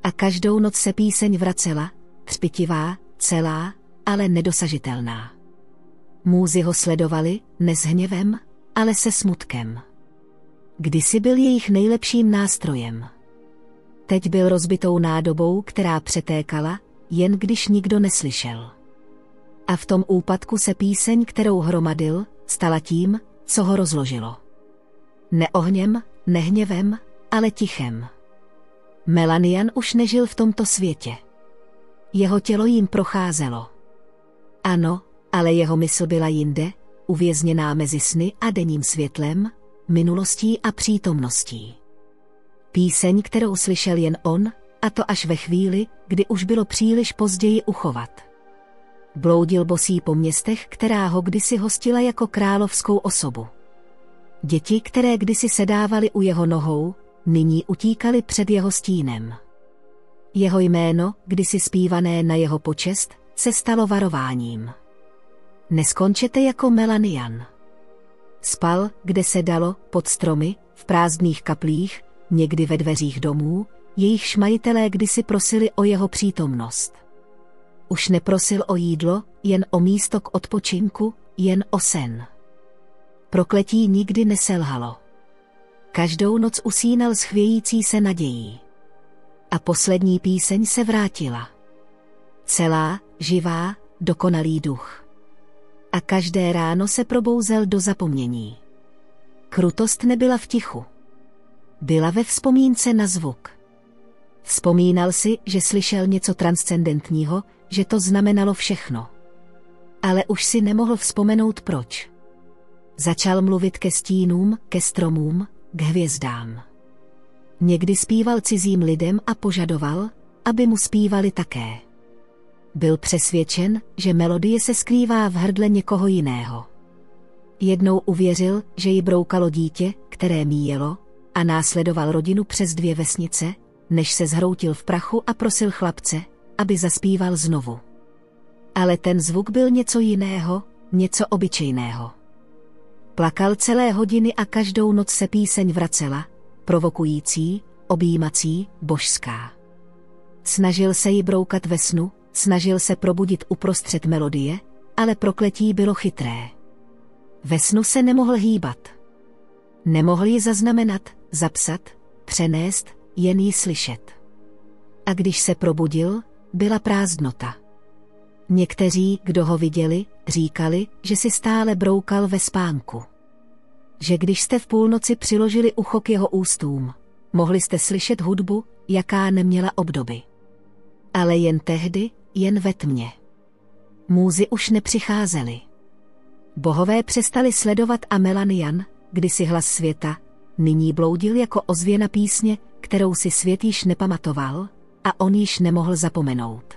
A každou noc se píseň vracela, třpitivá, celá, ale nedosažitelná. Můzy ho sledovali, ne s hněvem, ale se smutkem. Kdysi byl jejich nejlepším nástrojem. Teď byl rozbitou nádobou, která přetékala, jen když nikdo neslyšel. A v tom úpadku se píseň, kterou hromadil, stala tím, co ho rozložilo. Ne ohněm, ne hněvem, ale tichem. Melanian už nežil v tomto světě. Jeho tělo jim procházelo. Ano, ale jeho mysl byla jinde, uvězněná mezi sny a denním světlem, minulostí a přítomností. Píseň, kterou slyšel jen on, a to až ve chvíli, kdy už bylo příliš později uchovat. Bloudil bosý po městech, která ho kdysi hostila jako královskou osobu. Děti, které kdysi sedávaly u jeho nohou, nyní utíkaly před jeho stínem. Jeho jméno, kdysi zpívané na jeho počest, se stalo varováním. Neskončete jako Melanian. Spal, kde se dalo, pod stromy, v prázdných kaplích, někdy ve dveřích domů, jejichž majitelé kdysi prosili o jeho přítomnost. Už neprosil o jídlo, jen o místo k odpočinku, jen o sen. Prokletí nikdy neselhalo. Každou noc usínal s chvějící se nadějí. A poslední píseň se vrátila. Celá, živá, dokonalý duch. A každé ráno se probouzel do zapomnění. Krutost nebyla v tichu. Byla ve vzpomínce na zvuk. Vzpomínal si, že slyšel něco transcendentního, že to znamenalo všechno. Ale už si nemohl vzpomenout proč. Začal mluvit ke stínům, ke stromům, k hvězdám. Někdy zpíval cizím lidem a požadoval, aby mu zpívali také. Byl přesvědčen, že melodie se skrývá v hrdle někoho jiného. Jednou uvěřil, že ji broukalo dítě, které míjelo, a následoval rodinu přes 2 vesnice, než se zhroutil v prachu a prosil chlapce, aby zaspíval znovu. Ale ten zvuk byl něco jiného, něco obyčejného. Plakal celé hodiny a každou noc se píseň vracela, provokující, objímací, božská. Snažil se ji broukat ve snu, snažil se probudit uprostřed melodie, ale prokletí bylo chytré. Ve snu se nemohl hýbat. Nemohl ji zaznamenat, zapsat, přenést, jen ji slyšet. A když se probudil, byla prázdnota. Někteří, kdo ho viděli, říkali, že si stále broukal ve spánku. Že když jste v půlnoci přiložili ucho k jeho ústům, mohli jste slyšet hudbu, jaká neměla obdoby. Ale jen tehdy, jen ve tmě. Můzy už nepřicházely. Bohové přestali sledovat a Melanian, kdysi hlas světa, nyní bloudil jako ozvěna písně, kterou si svět již nepamatoval, a on již nemohl zapomenout.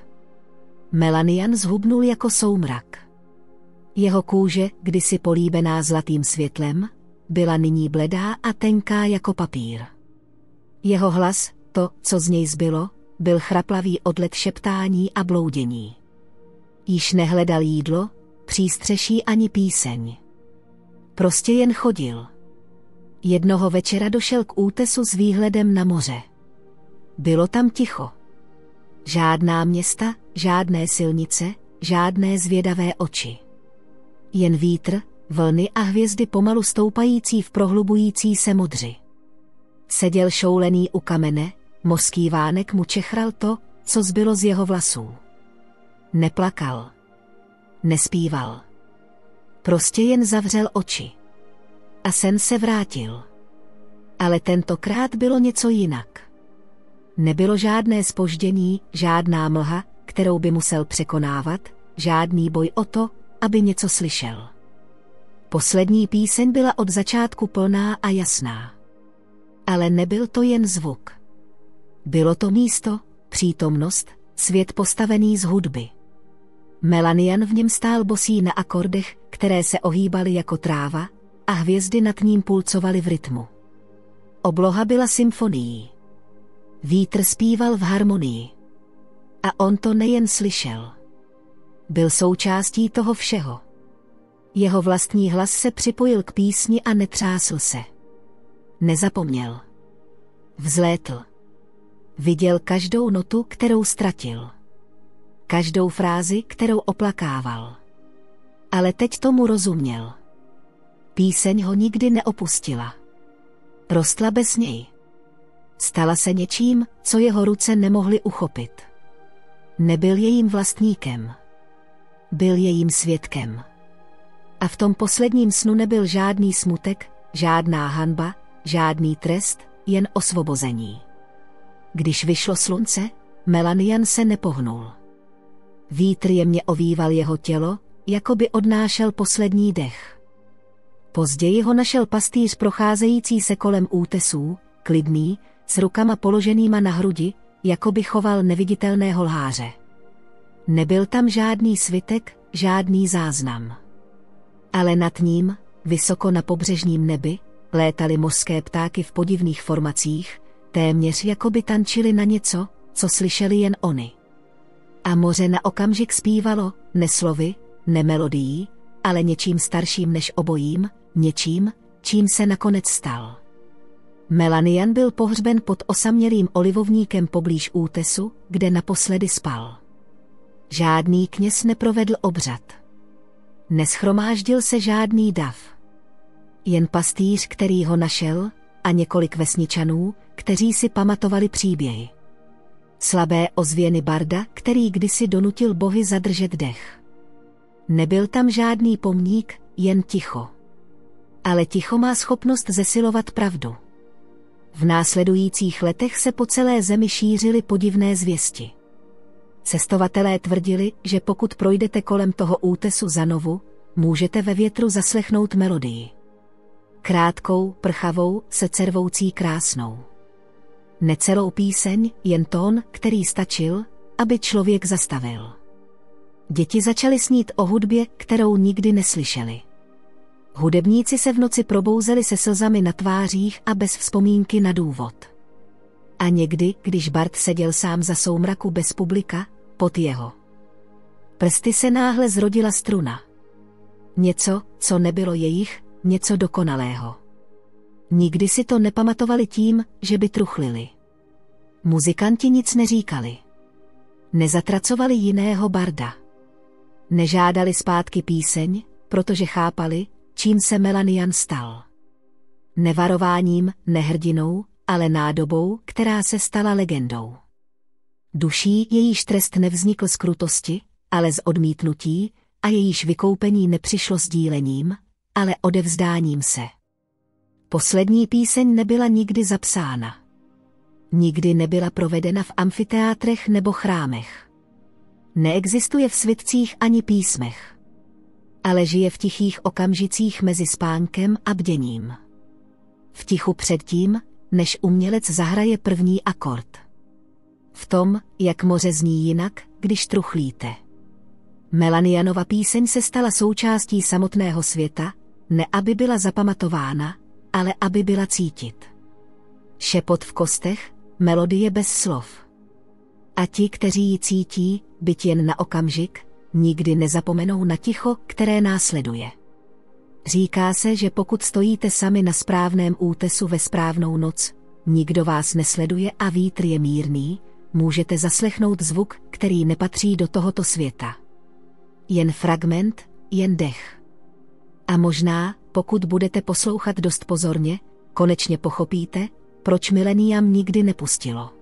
Melanian zhubnul jako soumrak. Jeho kůže, kdysi políbená zlatým světlem, byla nyní bledá a tenká jako papír. Jeho hlas, to, co z něj zbylo, byl chraplavý odlet šeptání a bloudění. Již nehledal jídlo, přístřeší ani píseň. Prostě jen chodil. Jednoho večera došel k útesu s výhledem na moře. Bylo tam ticho. Žádná města, žádné silnice, žádné zvědavé oči. Jen vítr, vlny a hvězdy pomalu stoupající v prohlubující se modři. Seděl šoulený u kamene, mořský vánek mu čechral to, co zbylo z jeho vlasů. Neplakal. Nespíval. Prostě jen zavřel oči. A sen se vrátil. Ale tentokrát bylo něco jinak. Nebylo žádné zpoždění, žádná mlha, kterou by musel překonávat, žádný boj o to, aby něco slyšel. Poslední píseň byla od začátku plná a jasná. Ale nebyl to jen zvuk. Bylo to místo, přítomnost, svět postavený z hudby. Melanian v něm stál bosý na akordech, které se ohýbaly jako tráva, a hvězdy nad ním pulcovaly v rytmu. Obloha byla symfonií. Vítr zpíval v harmonii. A on to nejen slyšel. Byl součástí toho všeho. Jeho vlastní hlas se připojil k písni a netřásl se. Nezapomněl. Vzlétl. Viděl každou notu, kterou ztratil. Každou frázi, kterou oplakával. Ale teď tomu rozuměl. Píseň ho nikdy neopustila. Rostla bez něj. Stala se něčím, co jeho ruce nemohly uchopit. Nebyl jejím vlastníkem. Byl jejím svědkem. A v tom posledním snu nebyl žádný smutek, žádná hanba, žádný trest, jen osvobození. Když vyšlo slunce, Melanian se nepohnul. Vítr jemně ovýval jeho tělo, jako by odnášel poslední dech. Později ho našel pastýř procházející se kolem útesů, klidný, s rukama položenýma na hrudi, jako by choval neviditelného lháře. Nebyl tam žádný svitek, žádný záznam. Ale nad ním, vysoko na pobřežním nebi, létaly mořské ptáky v podivných formacích, téměř jako by tančili na něco, co slyšeli jen oni. A moře na okamžik zpívalo, ne slovy, ne melodií, ale něčím starším než obojím, něčím, čím se nakonec stal. Melanian byl pohřben pod osamělým olivovníkem poblíž útesu, kde naposledy spal. Žádný kněz neprovedl obřad. Neschromáždil se žádný dav. Jen pastýř, který ho našel, a několik vesničanů, kteří si pamatovali příběhy. Slabé ozvěny barda, který kdysi donutil bohy zadržet dech. Nebyl tam žádný pomník, jen ticho. Ale ticho má schopnost zesilovat pravdu. V následujících letech se po celé zemi šířily podivné zvěsti. Cestovatelé tvrdili, že pokud projdete kolem toho útesu zanovu, můžete ve větru zaslechnout melodii. Krátkou, prchavou, secervoucí krásnou. Necelou píseň, jen tón, který stačil, aby člověk zastavil. Děti začaly snít o hudbě, kterou nikdy neslyšeli. Hudebníci se v noci probouzeli se slzami na tvářích a bez vzpomínky na důvod. A někdy, když bard seděl sám za soumraku bez publika, pod jeho prsty se náhle zrodila struna. Něco, co nebylo jejich, něco dokonalého. Nikdy si to nepamatovali tím, že by truchlili. Muzikanti nic neříkali. Nezatracovali jiného barda. Nežádali zpátky píseň, protože chápali, čím se Melanian stal. Nevarováním, nehrdinou, ale nádobou, která se stala legendou. Duší, jejíž trest nevznikl z krutosti, ale z odmítnutí, a jejíž vykoupení nepřišlo sdílením, ale odevzdáním se. Poslední píseň nebyla nikdy zapsána. Nikdy nebyla provedena v amfiteátrech nebo chrámech. Neexistuje v svitcích ani písmech. Ale žije v tichých okamžicích mezi spánkem a bděním. V tichu předtím, než umělec zahraje první akord. V tom, jak moře zní jinak, když truchlíte. Melanianova píseň se stala součástí samotného světa, ne aby byla zapamatována, ale aby byla cítit. Šepot v kostech, melodie bez slov. A ti, kteří ji cítí, byť jen na okamžik, nikdy nezapomenou na ticho, které následuje. Říká se, že pokud stojíte sami na správném útesu ve správnou noc, nikdo vás nesleduje a vítr je mírný, můžete zaslechnout zvuk, který nepatří do tohoto světa. Jen fragment, jen dech. A možná, pokud budete poslouchat dost pozorně, konečně pochopíte, proč Millennium nikdy nepustilo.